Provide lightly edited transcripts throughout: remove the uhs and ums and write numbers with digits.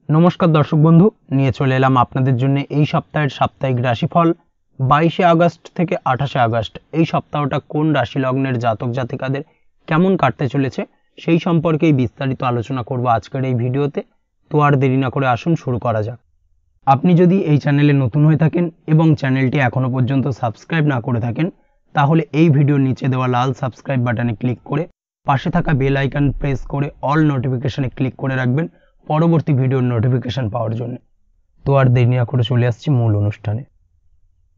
নমস্কার দর্শক বন্ধু, নিয়ে চলে এলাম আপনাদের জন্য এই সপ্তাহের সাপ্তাহিক রাশিফল 22শে আগস্ট থেকে 28শে আগস্ট। এই সপ্তাহটা কোন রাশি লগ্নের জাতক জাতিকাদের কেমন কাটতে চলেছে সেই সম্পর্কেই বিস্তারিত আলোচনা করব আজকের এই ভিডিওতে। তো আর দেরি না করে আসুন শুরু করা যাক। আপনি যদি এই চ্যানেলে নতুন হয়ে থাকেন এবং চ্যানেলটি এখনো পর্যন্ত সাবস্ক্রাইব না করে থাকেন, তাহলে এই ভিডিওর নিচে দেওয়া লাল সাবস্ক্রাইব বাটনে ক্লিক করে পাশে থাকা বেল আইকন প্রেস করে অল নোটিফিকেশনে ক্লিক করে রাখবেন পরবর্তী ভিডিওর নোটিফিকেশন পাওয়ার জন্য। তো আর দেরি না করে চলে আসছি মূল অনুষ্ঠানে।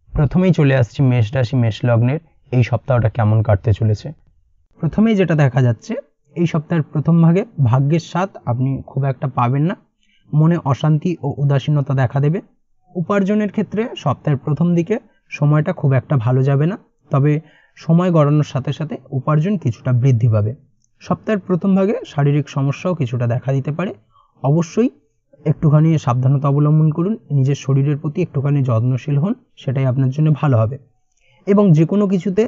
প্রথমেই চলে আসছি মেষ রাশি মেষ লগ্নের এই সপ্তাহটা কেমন কাটতে চলেছে। প্রথমেই যেটা দেখা যাচ্ছে, এই সপ্তাহের প্রথম ভাগে ভাগ্যের স্বাদ আপনি খুব একটা পাবেন না, মনে অশান্তি ও উদাসীনতা দেখা দেবে। উপার্জনের ক্ষেত্রে সপ্তাহের প্রথম দিকে সময়টা খুব একটা ভালো যাবে না, তবে সময় গড়ানোর সাথে সাথে উপার্জন কিছুটা বৃদ্ধি পাবে। সপ্তাহের প্রথম ভাগে শারীরিক সমস্যাও কিছুটা দেখা দিতে পারে। অবশ্যই একটুখানি সাবধানতা অবলম্বন করুন, নিজের শরীরের প্রতি একটুখানি যত্নশীল হন, সেটাই আপনার জন্য ভালো হবে। এবং যে কোনো কিছুতে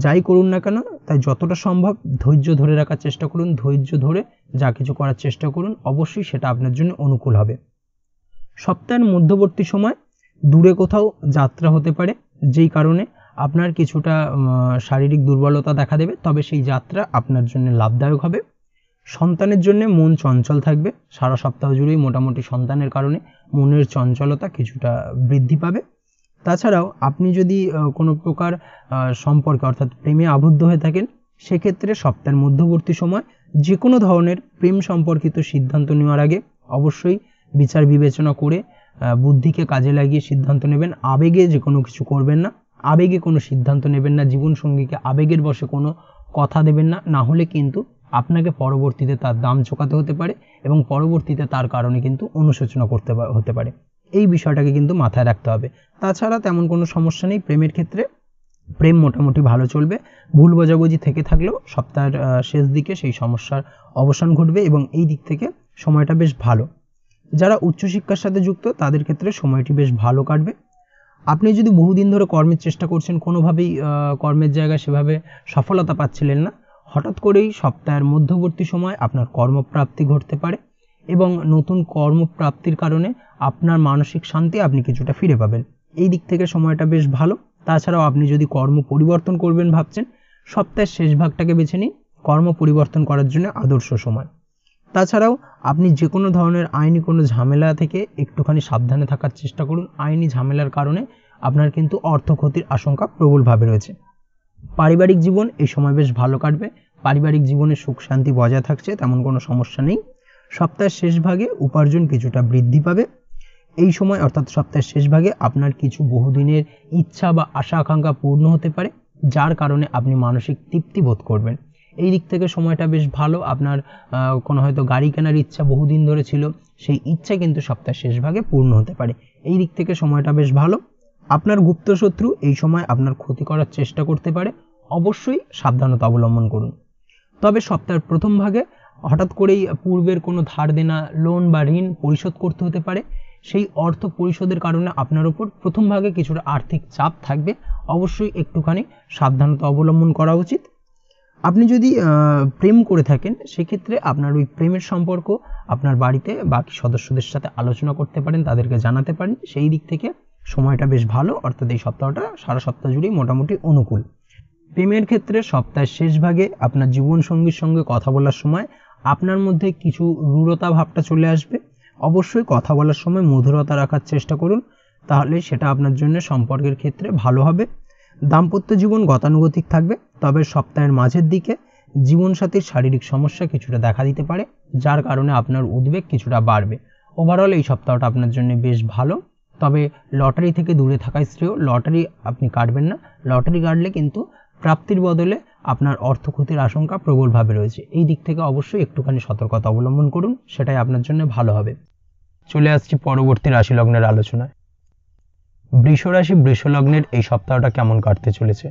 যাই করুন না কেন, তাই যতটা সম্ভব ধৈর্য ধরে রাখার চেষ্টা করুন, ধৈর্য ধরে যা কিছু করার চেষ্টা করুন, অবশ্যই সেটা আপনার জন্য অনুকূল হবে। সপ্তাহের মধ্যবর্তী সময় দূরে কোথাও যাত্রা হতে পারে, যেই কারণে আপনার কিছুটা শারীরিক দুর্বলতা দেখা দেবে, তবে সেই যাত্রা আপনার জন্য লাভদায়ক হবে। সন্তানের জন্য মন চঞ্চল থাকবে, সারা সপ্তাহ জুড়েই মোটামুটি সন্তানের কারণে মনের চঞ্চলতা কিছুটা বৃদ্ধি পাবে। তাছাড়াও আপনি যদি কোনো প্রকার সম্পর্কে অর্থাৎ প্রেমে আবদ্ধ হয়ে থাকেন, সেক্ষেত্রে সপ্তাহের মধ্যবর্তী সময় যে কোনো ধরনের প্রেম সম্পর্কিত সিদ্ধান্ত নেওয়ার আগে অবশ্যই বিচার বিবেচনা করে বুদ্ধিকে কাজে লাগিয়ে সিদ্ধান্ত নেবেন। আবেগে যে কোনো কিছু করবেন না, আবেগে কোনো সিদ্ধান্ত নেবেন না, জীবনসঙ্গীকে আবেগের বশে কোনো কথা দেবেন না, না হলে কিন্তু আপনাকে পরবর্তীতে তার দাম চোকাতে হতে পারে এবং পরবর্তীতে তার কারণে কিন্তু অনুশোচনা করতে হতে পারে। এই বিষয়টাকে কিন্তু মাথায় রাখতে হবে। তাছাড়া তেমন কোনো সমস্যা নেই প্রেমের ক্ষেত্রে, প্রেম মোটামুটি ভালো চলবে। ভুল বোঝাবুঝি থেকে থাকলেও সপ্তাহের শেষ দিকে সেই সমস্যার অবসান ঘটবে এবং এই দিক থেকে সময়টা বেশ ভালো। যারা উচ্চশিক্ষার সাথে যুক্ত তাদের ক্ষেত্রে সময়টি বেশ ভালো কাটবে। আপনি যদি বহুদিন ধরে কর্মের চেষ্টা করছেন, কোনোভাবেই কর্মের জায়গায় সেভাবে সফলতা পাচ্ছিলেন না, হঠাৎ করেই সপ্তাহের মধ্যবর্তী সময় আপনার কর্মপ্রাপ্তি ঘটতে পারে এবং নতুন কর্মপ্রাপ্তির কারণে আপনার মানসিক শান্তি আপনি কিছুটা ফিরে পাবেন। এই দিক থেকে সময়টা বেশ ভালো। তাছাড়াও আপনি যদি কর্ম পরিবর্তন করবেন ভাবছেন, সপ্তাহের শেষ ভাগটাকে বেছে নিন কর্ম পরিবর্তন করার জন্য আদর্শ সময়। তাছাড়াও আপনি যে কোনো ধরনের আইনি কোনো ঝামেলা থেকে একটুখানি সাবধানে থাকার চেষ্টা করুন। আইনি ঝামেলার কারণে আপনার কিন্তু অর্থ ক্ষতির আশঙ্কা প্রবলভাবে রয়েছে। পারিবারিক জীবন এই সময় বেশ ভালো কাটবে, পারিবারিক জীবনে সুখ শান্তি বজায় থাকছে, তেমন কোনো সমস্যা নেই। সপ্তাহের শেষ ভাগে উপার্জন কিছুটা বৃদ্ধি পাবে। এই সময় অর্থাৎ সপ্তাহের শেষ ভাগে আপনার কিছু বহুদিনের ইচ্ছা বা আশা আকাঙ্ক্ষা পূর্ণ হতে পারে, যার কারণে আপনি মানসিক তৃপ্তি বোধ করবেন। এই দিক থেকে সময়টা বেশ ভালো। আপনার কোনো হয়তো গাড়ি কেনার ইচ্ছা বহুদিন ধরে ছিল, সেই ইচ্ছা কিন্তু সপ্তাহের শেষ ভাগে পূর্ণ হতে পারে। এই দিক থেকে সময়টা বেশ ভালো। আপনার গুপ্ত শত্রু এই সময় আপনার ক্ষতি করার চেষ্টা করতে পারে, অবশ্যই সাবধানতা অবলম্বন করুন। তবে সপ্তাহের প্রথম ভাগে হঠাৎ করেই পূর্বের কোনো ধার দেনা, লোন বা ঋণ পরিশোধ করতে হতে পারে। সেই অর্থ পরিশোধের কারণে আপনার উপর প্রথম ভাগে কিছুটা আর্থিক চাপ থাকবে, অবশ্যই একটুখানি সাবধানতা অবলম্বন করা উচিত। আপনি যদি প্রেম করে থাকেন, সেক্ষেত্রে আপনার ওই প্রেমের সম্পর্ক আপনার বাড়িতে বাকি সদস্যদের সাথে আলোচনা করতে পারেন, তাদেরকে জানাতে পারেন। সেই দিক থেকে সময়টা বেশ ভালো, অর্থাৎ এই সপ্তাহটা সারা সপ্তাহ জুড়েই মোটামুটি অনুকূল। প্রেমের ক্ষেত্রে সপ্তাহের শেষ ভাগে আপনার জীবনসঙ্গীর সঙ্গে কথা বলার সময় আপনার মধ্যে কিছু রূঢ়তা ভাবটা চলে আসবে। অবশ্যই কথা বলার সময় মধুরতা রাখার চেষ্টা করুন, তাহলে সেটা আপনার জন্য সম্পর্কের ক্ষেত্রে ভালো হবে। দাম্পত্য জীবন গতানুগতিক থাকবে, তবে সপ্তাহের মাঝের দিকে জীবনসাথীর শারীরিক সমস্যা কিছুটা দেখা দিতে পারে, যার কারণে আপনার উদ্বেগ কিছুটা বাড়বে। ওভারঅল এই সপ্তাহটা আপনার জন্য বেশ ভালো, তবে লটারি থেকে দূরে থাকাই শ্রেয়। লটারি আপনি কাটবেন না, লটারি কাটলে কিন্তু প্রাপ্তির বদলে আপনার অর্থ ক্ষতির আশঙ্কা প্রবলভাবে রয়েছে। এই দিক থেকে অবশ্যই একটুখানি সতর্কতা অবলম্বন করুন, সেটাই আপনার জন্য ভালো হবে। চলে আসছি পরবর্তী রাশি লগ্নের আলোচনায়। বৃষ রাশি বৃষ লগ্নের এই সপ্তাহটা কেমন কাটতে চলেছে।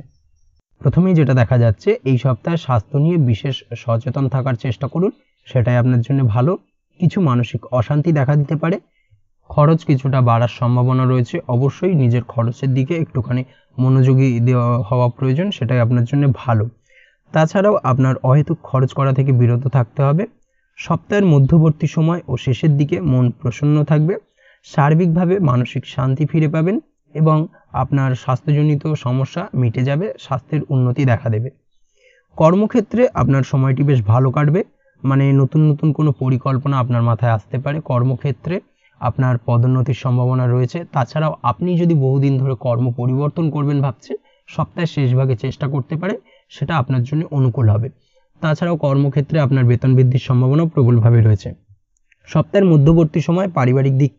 প্রথমেই যেটা দেখা যাচ্ছে, এই সপ্তাহে স্বাস্থ্য নিয়ে বিশেষ সচেতন থাকার চেষ্টা করুন, সেটাই আপনার জন্য ভালো। কিছু মানসিক অশান্তি দেখা দিতে পারে, খরচ কিছুটা বাড়ার সম্ভাবনা রয়েছে। অবশ্যই নিজের খরচের দিকে একটুখানি মনোযোগী হওয়া প্রয়োজন, সেটাই আপনার জন্য ভালো। তাছাড়াও আপনার অহেতুক খরচ করা থেকে বিরত থাকতে হবে। সপ্তাহের মধ্যবর্তী সময় ও শেষের দিকে মন প্রসন্ন থাকবে, সার্বিকভাবে মানসিক শান্তি ফিরে পাবেন এবং আপনার স্বাস্থ্যজনিত সমস্যা মিটে যাবে, স্বাস্থ্যের উন্নতি দেখা দেবে। কর্মক্ষেত্রে আপনার সময়টি বেশ ভালো কাটবে, মানে নতুন নতুন কোনো পরিকল্পনা আপনার মাথায় আসতে পারে। কর্মক্ষেত্রে আপনার পদোন্নতির সম্ভাবনা রয়েছে। তাছাড়াও আপনি যদি বহুদিন ধরে কর্ম পরিবর্তন করবেন ভাবছেন, সপ্তাহের শেষ ভাগে চেষ্টা করতে পারেন, সেটা আপনার জন্য অনুকূল হবে। তাছাড়াও কর্মক্ষেত্রে আপনার বেতন বৃদ্ধির সম্ভাবনা প্রবলভাবে রয়েছে। সপ্তাহের মধ্যবর্তী সময় পারিবারিক দিক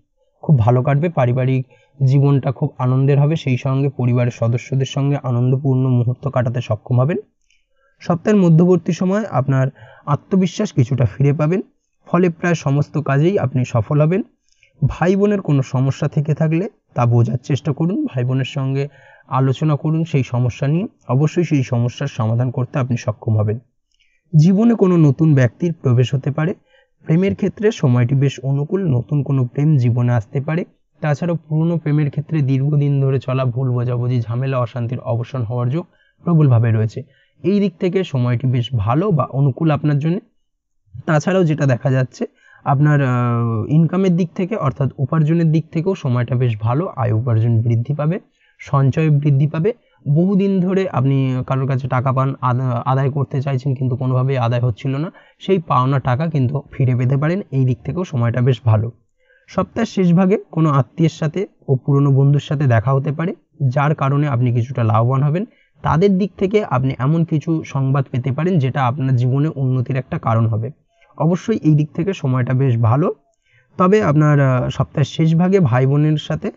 খুব ভালো কাটবে, পারিবারিক জীবনটা খুব আনন্দের হবে, সেই সঙ্গে পরিবারের সদস্যদের সঙ্গে আনন্দপূর্ণ মুহূর্ত কাটাতে সক্ষম হবেন। সপ্তাহের মধ্যবর্তী সময় আপনার আত্মবিশ্বাস কিছুটা ফিরে পাবেন, ফলে প্রায় সমস্ত কাজেই আপনি সফল হবেন। ভাই বোনের কোনো সমস্যা থেকে থাকলে তা বোঝার চেষ্টা করুন, ভাই বোনের সঙ্গে আলোচনা করুন সেই সমস্যা নিয়ে, অবশ্যই সেই সমস্যার সমাধান করতে আপনি সক্ষম হবেন। জীবনে কোনো নতুন ব্যক্তির প্রবেশ হতে পারে, প্রেমের ক্ষেত্রে সময়টি বেশ অনুকূল, নতুন কোনো প্রেম জীবনে আসতে পারে। তাছাড়াও পুরনো প্রেমের ক্ষেত্রে দীর্ঘদিন ধরে চলা ভুল বোঝাবুঝি, ঝামেলা, অশান্তির অবসান হওয়ার যোগ প্রবলভাবে রয়েছে। এই দিক থেকে সময়টি বেশ ভালো বা অনুকূল আপনার জন্য। তাছাড়াও যেটা দেখা যাচ্ছে, আপনার ইনকামের দিক থেকে অর্থাৎ উপার্জনের দিক থেকেও সময়টা বেশ ভালো, আয় উপার্জন বৃদ্ধি পাবে, সঞ্চয় বৃদ্ধি পাবে। বহুদিন ধরে আপনি কারোর কাছে টাকা পান, আদায় করতে চাইছেন কিন্তু কোনোভাবেই আদায় হচ্ছিল না, সেই পাওনা টাকা কিন্তু ফিরে পেতে পারেন, এই দিক থেকেও সময়টা বেশ ভালো। সপ্তাহের শেষ ভাগে কোনো আত্মীয়ের সাথে ও পুরনো বন্ধুর সাথে দেখা হতে পারে, যার কারণে আপনি কিছুটা লাভবান হবেন। তাদের দিক থেকে আপনি এমন কিছু সংবাদ পেতে পারেন যেটা আপনার জীবনে উন্নতির একটা কারণ হবে। অবশ্যই এই দিক থেকে সময়টা বেশ ভালো। তবে আপনার সপ্তাহের শেষ ভাগে ভাই বোনের সাথে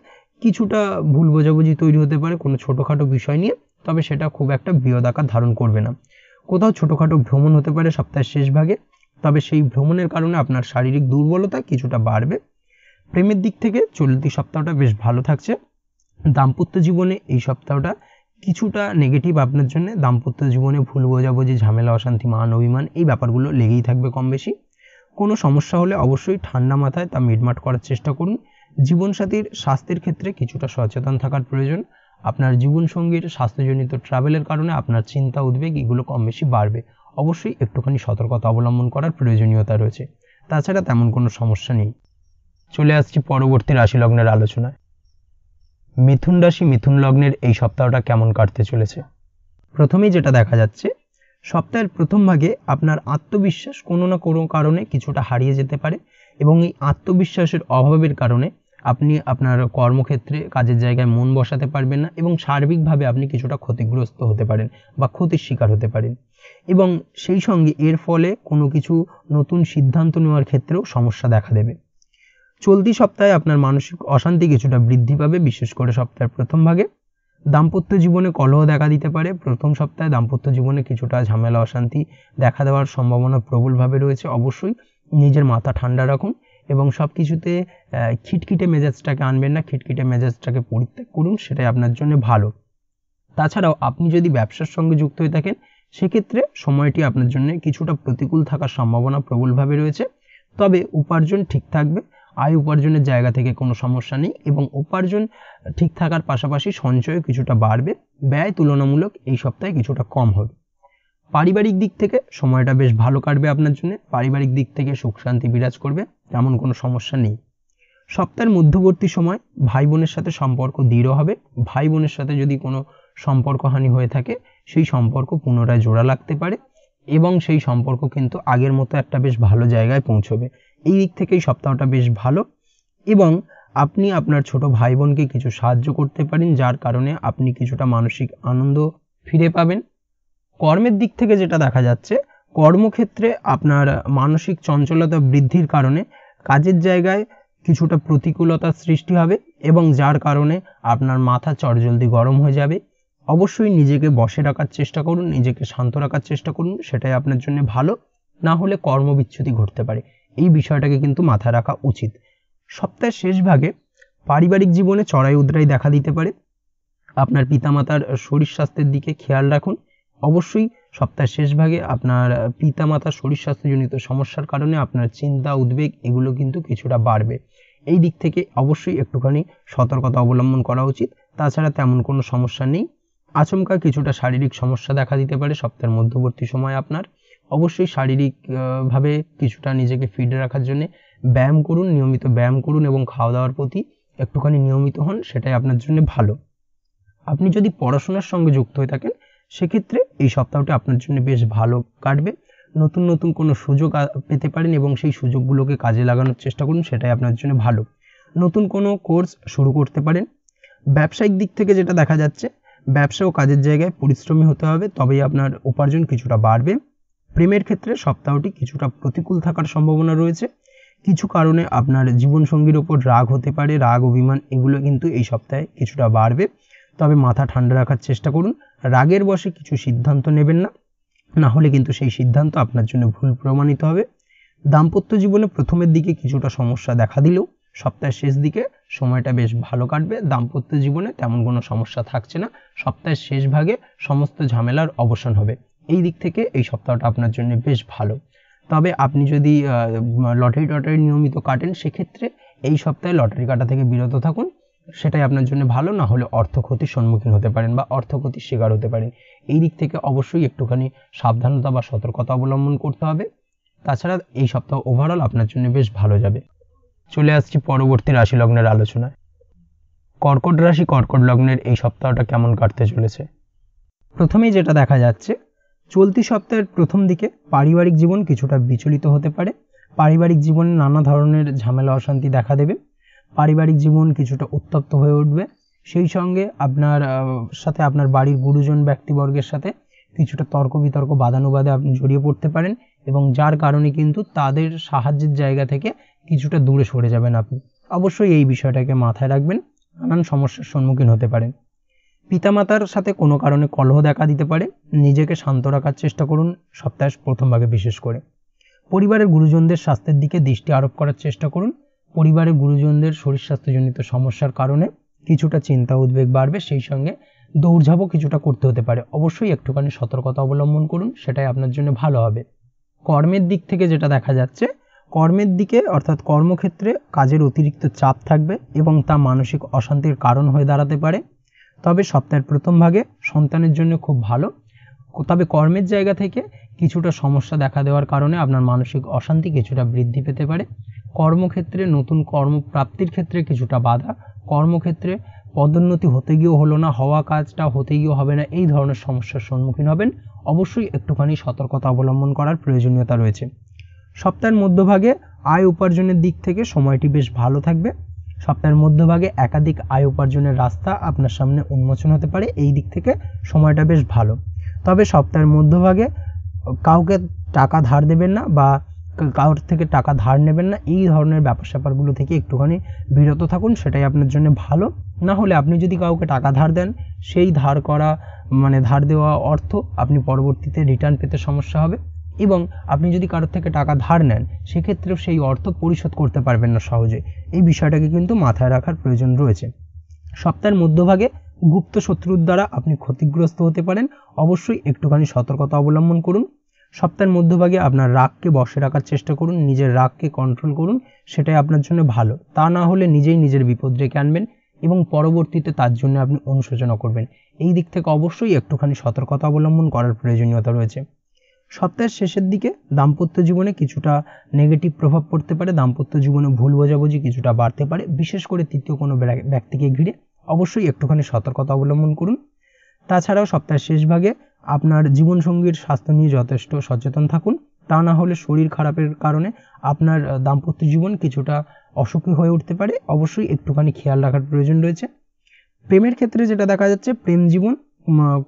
কিছুটা ভুল বোঝাবুঝি তৈরি হতে পারে কোনো ছোটোখাটো বিষয় নিয়ে, তবে সেটা খুব একটা বৃহৎ আকার ধারণ করবে না। কোথাও ছোটোখাটো ভ্রমণ হতে পারে সপ্তাহের শেষ ভাগে, তবে সেই ভ্রমণের কারণে আপনার শারীরিক দুর্বলতা কিছুটা বাড়বে। প্রেমের দিক থেকে চলতি সপ্তাহটা বেশ ভালো থাকছে। দাম্পত্য জীবনে এই সপ্তাহটা কিছুটা নেগেটিভ আপনার জন্য। দাম্পত্য জীবনে ভুল বোঝাবুঝি, ঝামেলা, অশান্তি, মান অভিমান এই ব্যাপারগুলো লেগেই থাকবে কম বেশি। কোনো সমস্যা হলে অবশ্যই ঠান্ডা মাথায় তা মিটমাট করার চেষ্টা করুন। জীবনসাথীর স্বাস্থ্যের ক্ষেত্রে কিছুটা সচেতন থাকার প্রয়োজন। আপনার জীবনসঙ্গীর স্বাস্থ্যজনিত ট্রাভেলের কারণে আপনার চিন্তা উদ্বেগ এগুলো কম বেশি বাড়বে, অবশ্যই একটুখানি সতর্কতা অবলম্বন করার প্রয়োজনীয়তা রয়েছে। তাছাড়া তেমন কোনো সমস্যা নেই। চলে আসছি পরবর্তী রাশি লগ্নের আলোচনায়। মিথুন রাশি, মিথুন লগ্নের এই সপ্তাহটা কেমন কাটতে চলেছে? প্রথমেই যেটা দেখা যাচ্ছে, সপ্তাহের প্রথম ভাগে আপনার আত্মবিশ্বাস কোনো না কোনো কারণে কিছুটা হারিয়ে যেতে পারে এবং এই আত্মবিশ্বাসের অভাবের কারণে আপনি আপনার কর্মক্ষেত্রে কাজের জায়গায় মন বসাতে পারবেন না এবং সার্বিকভাবে আপনি কিছুটা ক্ষতিগ্রস্ত হতে পারেন বা ক্ষতির শিকার হতে পারেন এবং সেই সঙ্গে এর ফলে কোনো কিছু নতুন সিদ্ধান্ত নেওয়ার ক্ষেত্রেও সমস্যা দেখা দেবে। চলতি সপ্তাহে আপনার মানসিক অশান্তি কিছুটা বৃদ্ধি পাবে, বিশেষ করে সপ্তাহের প্রথম ভাগে। দাম্পত্য জীবনে কলহ দেখা দিতে পারে। প্রথম সপ্তাহে দাম্পত্য জীবনে কিছুটা ঝামেলা, অশান্তি দেখা দেওয়ার সম্ভাবনা প্রবলভাবে রয়েছে। অবশ্যই নিজের মাথা ঠান্ডা রাখুন এবং সব কিছুতে খিটখিটে মেজাজটাকে আনবেন না, খিটখিটে মেজাজটাকে পরিত্যাগ করুন, সেটাই আপনার জন্য ভালো। তাছাড়াও আপনি যদি ব্যবসার সঙ্গে যুক্ত হয়ে থাকেন, সেক্ষেত্রে সময়টি আপনার জন্য কিছুটা প্রতিকূল থাকার সম্ভাবনা প্রবলভাবে রয়েছে, তবে উপার্জন ঠিক থাকবে, আয় উপার্জনের জায়গা থেকে কোনো সমস্যা নেই এবং উপার্জন ঠিক থাকার পাশাপাশি সঞ্চয় কিছুটা বাড়বে, ব্যয় তুলনামূলক এই সপ্তাহে কিছুটা কম হবে। পারিবারিক দিক থেকে সময়টা বেশ ভালো কাটবে আপনার জন্য, পারিবারিক দিক থেকে সুখ শান্তি বিরাজ করবে, তেমন কোনো সমস্যা নেই। সপ্তাহের মধ্যবর্তী সময় ভাই বোনের সাথে সম্পর্ক দৃঢ় হবে। ভাই বোনের সাথে যদি কোনো সম্পর্কহানি হয়ে থাকে, সেই সম্পর্ক পুনরায় জোড়া লাগতে পারে এবং সেই সম্পর্ক কিন্তু আগের মতো একটা বেশ ভালো জায়গায় পৌঁছবে। এই দিক থেকে এই সপ্তাহটা বেশ ভালো এবং আপনি আপনার ছোট ভাই বোনকে কিছু সাহায্য করতে পারেন, যার কারণে আপনি কিছুটা মানসিক আনন্দ ফিরে পাবেন। কর্মের দিক থেকে যেটা দেখা যাচ্ছে, কর্মক্ষেত্রে আপনার মানসিক চঞ্চলতা বৃদ্ধির কারণে কাজের জায়গায় কিছুটা প্রতিকূলতার সৃষ্টি হবে এবং যার কারণে আপনার মাথা চটজলদি গরম হয়ে যাবে। অবশ্যই নিজেকে বশে রাখার চেষ্টা করুন, নিজেকে শান্ত রাখার চেষ্টা করুন, সেটাই আপনার জন্য ভালো। না হলে কর্মবিচ্যুতি ঘটতে পারে, এই বিষয়টাকে কিন্তু মাথায় রাখা উচিত। সপ্তাহের শেষ ভাগে পারিবারিক জীবনে চড়াই উতরাই দেখা দিতে পারে। আপনার পিতামাতার শরীর স্বাস্থ্যের দিকে খেয়াল রাখুন। অবশ্যই সপ্তাহের শেষ ভাগে আপনার পিতামাতার শরীর স্বাস্থ্যজনিত সমস্যার কারণে আপনার চিন্তা উদ্বেগ এগুলো কিন্তু কিছুটা বাড়বে। এই দিক থেকে অবশ্যই একটুখানি সতর্কতা অবলম্বন করা উচিত। তাছাড়া তেমন কোনো সমস্যা নেই। আচমকা কিছুটা শারীরিক সমস্যা দেখা দিতে পারে সপ্তাহের মধ্যবর্তী সময় আপনার। অবশ্যই শারীরিক ভাবে কিছুটা নিজেকে ফিট রাখার জন্য ব্যায়াম করুন, নিয়মিত ব্যায়াম করুন এবং খাওয়া দাওয়ার প্রতি একটুখানি নিয়মিত হন, সেটাই আপনার জন্য ভালো। আপনি যদি পড়াশোনার সঙ্গে যুক্ত হয়ে থাকেন সেক্ষেত্রে এই সপ্তাহটি আপনার জন্য বেশ ভালো কাটবে। নতুন নতুন কোনো সুযোগ পেতে পারেন এবং সেই সুযোগগুলোকে কাজে লাগানোর চেষ্টা করুন, সেটাই আপনার জন্য ভালো। নতুন কোনো কোর্স শুরু করতে পারেন। ব্যবসায়িক দিক থেকে যেটা দেখা যাচ্ছে, ব্যবসা ও কাজের জায়গায় পরিশ্রমী হতে হবে, তবেই আপনার উপার্জন কিছুটা বাড়বে। প্রেমের ক্ষেত্রে সপ্তাহটি কিছুটা প্রতিকূল থাকার সম্ভাবনা রয়েছে। কিছু কারণে আপনার জীবনসঙ্গীর ওপর রাগ হতে পারে, রাগ অভিমান এগুলো কিন্তু এই সপ্তাহে কিছুটা বাড়বে, তবে মাথা ঠান্ডা রাখার চেষ্টা করুন। রাগের বশে কিছু সিদ্ধান্ত নেবেন না, না হলে কিন্তু সেই সিদ্ধান্ত আপনার জন্য ভুল প্রমাণিত হবে। দাম্পত্য জীবনে প্রথমের দিকে কিছুটা সমস্যা দেখা দিলেও সপ্তাহের শেষ দিকে সময়টা বেশ ভালো কাটবে। দাম্পত্য জীবনে তেমন কোনো সমস্যা থাকছে না, সপ্তাহের শেষ ভাগে সমস্ত ঝামেলার অবসান হবে। এই দিক থেকে এই সপ্তাহটা আপনার জন্য বেশ ভালো। তবে আপনি যদি লটারি নিয়মিত কাটেন সেক্ষেত্রে এই সপ্তাহে লটারি কাটা থেকে বিরত থাকুন, সেটাই আপনার জন্য ভালো। না হলে অর্থ ক্ষতির সম্মুখীন হতে পারেন বা অর্থ ক্ষতির শিকার হতে পারেন। এই দিক থেকে অবশ্যই একটুখানি সাবধানতা বা সতর্কতা অবলম্বন করতে হবে। তাছাড়া এই সপ্তাহ ওভারঅল আপনার জন্য বেশ ভালো যাবে। চলে আসছি পরবর্তী রাশি লগ্নের আলোচনায়। কর্কট রাশি, কর্কট লগ্নের এই সপ্তাহটা কেমন কাটতে চলেছে? প্রথমেই যেটা দেখা যাচ্ছে, চলতি সপ্তাহের প্রথম দিকে পারিবারিক জীবন কিছুটা বিচলিত হতে পারে। পারিবারিক জীবনে নানা ধরনের ঝামেলা অশান্তি দেখা দেবে। পারিবারিক জীবন কিছুটা উত্তপ্ত হয়ে উঠবে। সেই সঙ্গে আপনার সাথে আপনার বাড়ির গুরুজন ব্যক্তিবর্গের সাথে কিছুটা তর্ক বিতর্ক বাদানুবাদে আপনি জড়িয়ে পড়তে পারেন এবং যার কারণে কিন্তু তাদের সাহায্যের জায়গা থেকে কিছুটা দূরে সরে যাবেন আপনি। অবশ্যই এই বিষয়টাকে মাথায় রাখবেন, নানান সমস্যার সম্মুখীন হতে পারেন। পিতামাতার সাথে কোনো কারণে কলহ দেখা দিতে পারে, নিজেকে শান্ত রাখার চেষ্টা করুন সপ্তাহের প্রথম ভাগে বিশেষ করে। পরিবারের গুরুজনদের স্বাস্থ্যের দিকে দৃষ্টি আরোপ করার চেষ্টা করুন। পরিবারের গুরুজনদের শরীর স্বাস্থ্যজনিত সমস্যার কারণে কিছুটা চিন্তা উদ্বেগ বাড়বে, সেই সঙ্গে দৌড়ঝাঁপও কিছুটা করতে হতে পারে। অবশ্যই একটুখানি সতর্কতা অবলম্বন করুন, সেটাই আপনার জন্য ভালো হবে। কর্মের দিক থেকে যেটা দেখা যাচ্ছে, কর্মের দিকে অর্থাৎ কর্মক্ষেত্রে কাজের অতিরিক্ত চাপ থাকবে এবং তা মানসিক অশান্তির কারণ হয়ে দাঁড়াতে পারে। তবে সপ্তাহের প্রথম ভাগে সন্তানের জন্য খুব ভালো, তবে কর্মের জায়গা থেকে কিছুটা সমস্যা দেখা দেওয়ার কারণে আপনার মানসিক অশান্তি কিছুটা বৃদ্ধি পেতে পারে। কর্মক্ষেত্রে নতুন কর্মপ্রাপ্তির ক্ষেত্রে কিছুটা বাধা, কর্মক্ষেত্রে পদোন্নতি হতে গিয়েও হলো না, হওয়া কাজটা হতে গিয়েও হবে না, এই ধরনের সমস্যার সম্মুখীন হবেন। অবশ্যই একটুখানি সতর্কতা অবলম্বন করার প্রয়োজনীয়তা রয়েছে। সপ্তাহের মধ্যভাগে আয় উপার্জনের দিক থেকে সময়টি বেশ ভালো থাকবে। সপ্তাহের মধ্যভাগে একাধিক আয় উপার্জনের রাস্তা আপনার সামনে উন্মোচন হতে পারে, এই দিক থেকে সময়টা বেশ ভালো। তবে সপ্তাহের মধ্যভাগে কাউকে টাকা ধার দেবেন না বা কারোর থেকে টাকা ধার নেবেন না, এই ধরনের ব্যাপার স্যাপারগুলো থেকে একটুখানি বিরত থাকুন, সেটাই আপনার জন্য ভালো। না হলে আপনি যদি কাউকে টাকা ধার দেন, সেই ধার করা ধার দেওয়া অর্থ আপনি পরবর্তীতে রিটার্ন পেতে সমস্যা হবে এবং আপনি যদি কারোর থেকে টাকা ধার নেন সেক্ষেত্রেও সেই অর্থ পরিশোধ করতে পারবেন না সহজে। এই বিষয়টাকে কিন্তু মাথায় রাখার প্রয়োজন রয়েছে। সপ্তাহের মধ্যভাগে গুপ্ত শত্রুর দ্বারা আপনি ক্ষতিগ্রস্ত হতে পারেন, অবশ্যই একটুখানি সতর্কতা অবলম্বন করুন। সপ্তাহের মধ্যভাগে আপনার রাগকে বশে রাখার চেষ্টা করুন, নিজের রাগকে কন্ট্রোল করুন, সেটাই আপনার জন্য ভালো। তা না হলে নিজেই নিজের বিপদ ডেকে আনবেন এবং পরবর্তীতে তার জন্য আপনি অনুশোচনা করবেন। এই দিক থেকে অবশ্যই একটুখানি সতর্কতা অবলম্বন করার প্রয়োজনীয়তা রয়েছে। সপ্তাহের শেষের দিকে দাম্পত্য জীবনে কিছুটা নেগেটিভ প্রভাব পড়তে পারে, দাম্পত্য জীবনে ভুল বোঝাবুঝি কিছুটা বাড়তে পারে, বিশেষ করে তৃতীয় কোনো ব্যক্তিকে ঘিরে। অবশ্যই একটুখানি সতর্কতা অবলম্বন করুন। তাছাড়াও সপ্তাহের শেষ ভাগে আপনার জীবনসঙ্গীর স্বাস্থ্য নিয়ে যথেষ্ট সচেতন থাকুন, তা না হলে শরীর খারাপের কারণে আপনার দাম্পত্য জীবন কিছুটা অসুখী হয়ে উঠতে পারে। অবশ্যই একটুখানি খেয়াল রাখার প্রয়োজন রয়েছে। প্রেমের ক্ষেত্রে যেটা দেখা যাচ্ছে, প্রেম জীবন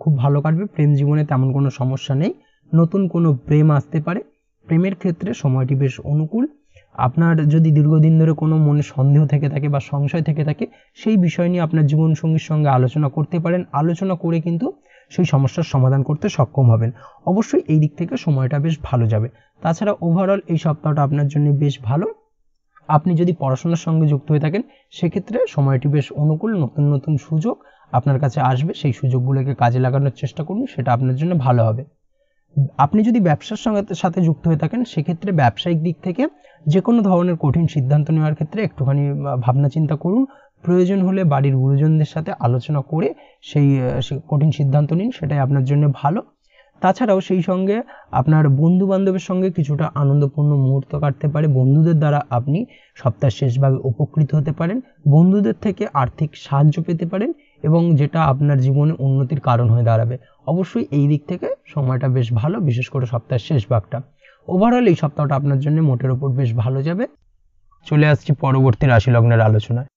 খুব ভালো কাটবে, প্রেম জীবনে তেমন কোনো সমস্যা নেই, নতুন কোনো প্রেম আসতে পারে। প্রেমের ক্ষেত্রে সময়টি বেশ অনুকূল। আপনার যদি দীর্ঘদিন ধরে কোনো মনে সন্দেহ থেকে থাকে বা সংশয় থেকে থাকে, সেই বিষয় নিয়ে আপনার জীবনসঙ্গীর সঙ্গে আলোচনা করতে পারেন, আলোচনা করে কিন্তু সেই সমস্যার সমাধান করতে সক্ষম হবেন। অবশ্যই এই দিক থেকে সময়টা বেশ ভালো যাবে। তাছাড়া ওভারঅল এই সপ্তাহটা আপনার জন্য বেশ ভালো। আপনি যদি পড়াশোনার সঙ্গে যুক্ত হয়ে থাকেন সেক্ষেত্রে সময়টি বেশ অনুকূল, নতুন নতুন সুযোগ আপনার কাছে আসবে, সেই সুযোগগুলোকে কাজে লাগানোর চেষ্টা করুন, সেটা আপনার জন্য ভালো হবে। আপনি যদি ব্যবসার সাথে যুক্ত হয়ে থাকেন সেক্ষেত্রে ব্যবসায়িক দিক থেকে যে কোনো ধরনের কঠিন সিদ্ধান্ত নেওয়ার ক্ষেত্রে একটুখানি ভাবনা চিন্তা করুন, প্রয়োজন হলে বাড়ির গুরুজনদের সাথে আলোচনা করে সেই কঠিন সিদ্ধান্ত নিন, সেটাই আপনার জন্য ভালো। তাছাড়াও সেই সঙ্গে আপনার বন্ধু বান্ধবের সঙ্গে কিছুটা আনন্দপূর্ণ মুহূর্ত কাটতে পারে। বন্ধুদের দ্বারা আপনি সপ্তাহের শেষ ভাগে উপকৃত হতে পারেন, বন্ধুদের থেকে আর্থিক সাহায্য পেতে পারেন এবং যেটা আপনার জীবনে উন্নতির কারণ হয়ে দাঁড়াবে। অবশ্যই এই দিক থেকে সময়টা বেশ ভালো, বিশেষ করে সপ্তাহের শেষ ভাগটা। ওভারঅল এই সপ্তাহটা আপনার জন্য মোটের ওপর বেশ ভালো যাবে। চলে আসছি পরবর্তী রাশি লগ্নের আলোচনায়।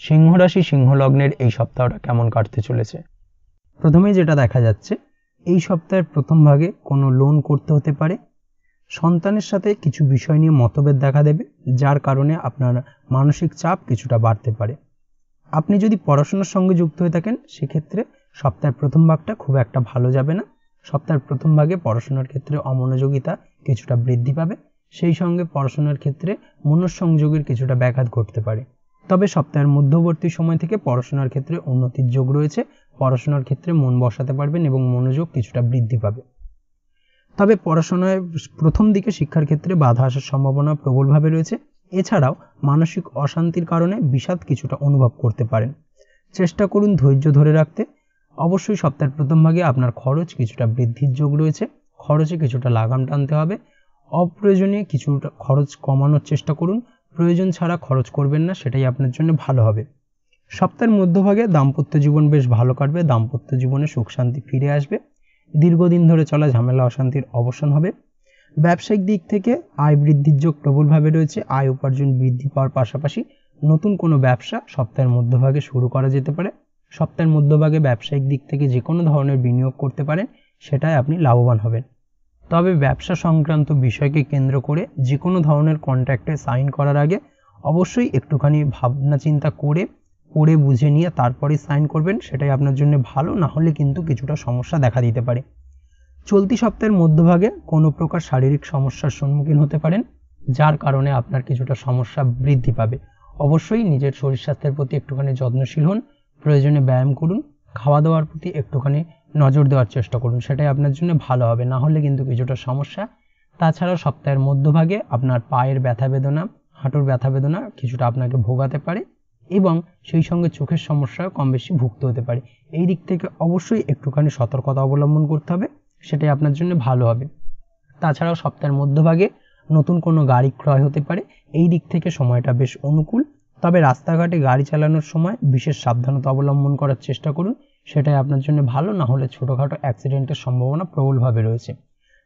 সিংহ রাশি সিংহ লগ্নের এই সপ্তাহটা কেমন কাটতে চলেছে। প্রথমেই যেটা দেখা যাচ্ছে, এই সপ্তাহের প্রথম ভাগে কোনো লোন করতে হতে পারে, সন্তানের সাথে কিছু বিষয় নিয়ে মতভেদ দেখা দেবে, যার কারণে আপনার মানসিক চাপ কিছুটা বাড়তে পারে। আপনি যদি পড়াশোনার সঙ্গে যুক্ত হয়ে থাকেন সেক্ষেত্রে সপ্তাহের প্রথম ভাগটা খুব একটা ভালো যাবে না। সপ্তাহের প্রথম ভাগে পড়াশোনার ক্ষেত্রে অমনোযোগিতা কিছুটা বৃদ্ধি পাবে, সেই সঙ্গে পড়াশোনার ক্ষেত্রে মনঃসংযোগের কিছুটা ব্যাঘাত ঘটতে পারে। তবে সপ্তাহের মধ্যবর্তী সময় থেকে পড়াশোনার ক্ষেত্রে উন্নতির যোগ রয়েছে, পড়াশোনার ক্ষেত্রে মন বসাতে পারবেন এবং মনোযোগ কিছুটা বৃদ্ধি পাবে। তবে পড়াশোনায় প্রথম দিকে শিক্ষার ক্ষেত্রে বাধা আসার সম্ভাবনা প্রবলভাবে রয়েছে। এছাড়াও মানসিক অশান্তির কারণে বিষাদ কিছুটা অনুভব করতে পারেন। চেষ্টা করুন ধৈর্য ধরে রাখতে। অবশ্যই সপ্তাহের প্রথম ভাগে আপনার খরচ কিছুটা বৃদ্ধির যোগ রয়েছে, খরচে কিছুটা লাগাম টানতে হবে। অপ্রয়োজনীয় কিছুটা খরচ কমানোর চেষ্টা করুন, প্রয়োজন ছাড়া খরচ করবেন না, সেটাই আপনার জন্য ভালো হবে। সপ্তাহের মধ্যভাগে দাম্পত্য জীবন বেশ ভালো কাটবে, দাম্পত্য জীবনে সুখ শান্তি ফিরে আসবে, দীর্ঘদিন ধরে চলা ঝামেলা অশান্তির অবসান হবে। ব্যবসায়িক দিক থেকে আয় বৃদ্ধির যোগ প্রবলভাবে রয়েছে, আয় উপার্জন বৃদ্ধি পাওয়ার পাশাপাশি নতুন কোনো ব্যবসা সপ্তাহের মধ্যভাগে শুরু করা যেতে পারে। সপ্তাহের মধ্যভাগে ব্যবসায়িক দিক থেকে যে কোনো ধরনের বিনিয়োগ করতে পারেন, সেটাই আপনি লাভবান হবেন। তবে ব্যবসা সংক্রান্ত বিষয়কে কেন্দ্র করে যে কোনো ধরনের কন্ট্রাক্টে সাইন করার আগে অবশ্যই একটুখানি ভাবনা চিন্তা করে পড়ে বুঝে নিয়ে তারপরে সাইন করবেন, সেটাই আপনার জন্য ভালো, না হলে কিন্তু কিছুটা সমস্যা দেখা দিতে পারে। চলতি সপ্তাহের মধ্যভাগে কোনো প্রকার শারীরিক সমস্যার সম্মুখীন হতে পারেন, যার কারণে আপনার কিছুটা সমস্যা বৃদ্ধি পাবে। অবশ্যই নিজের শরীর স্বাস্থ্যের প্রতি একটুখানি যত্নশীল হন, প্রয়োজনে ব্যায়াম করুন, খাওয়া দাওয়ার প্রতি একটুখানি নজর দেওয়ার চেষ্টা করুন, সেটাই আপনার জন্য ভালো হবে, না হলে কিন্তু কিছুটা সমস্যা। তাছাড়াও সপ্তাহের মধ্যভাগে আপনার পায়ের ব্যথা বেদনা, হাঁটুর ব্যথা বেদনা কিছুটা আপনাকে ভোগাতে পারে এবং সেই সঙ্গে চোখের সমস্যাও কম বেশি ভুগতে হতে পারে। এই দিক থেকে অবশ্যই একটুখানি সতর্কতা অবলম্বন করতে হবে, সেটাই আপনার জন্য ভালো হবে। তাছাড়াও সপ্তাহের মধ্যভাগে নতুন কোনো গাড়ি ক্রয় হতে পারে, এই দিক থেকে সময়টা বেশ অনুকূল। তবে রাস্তাঘাটে গাড়ি চালানোর সময় বিশেষ সাবধানতা অবলম্বন করার চেষ্টা করুন, সেটাই আপনার জন্য ভালো, না হলে ছোটোখাটো অ্যাক্সিডেন্টের সম্ভাবনা প্রবলভাবে রয়েছে।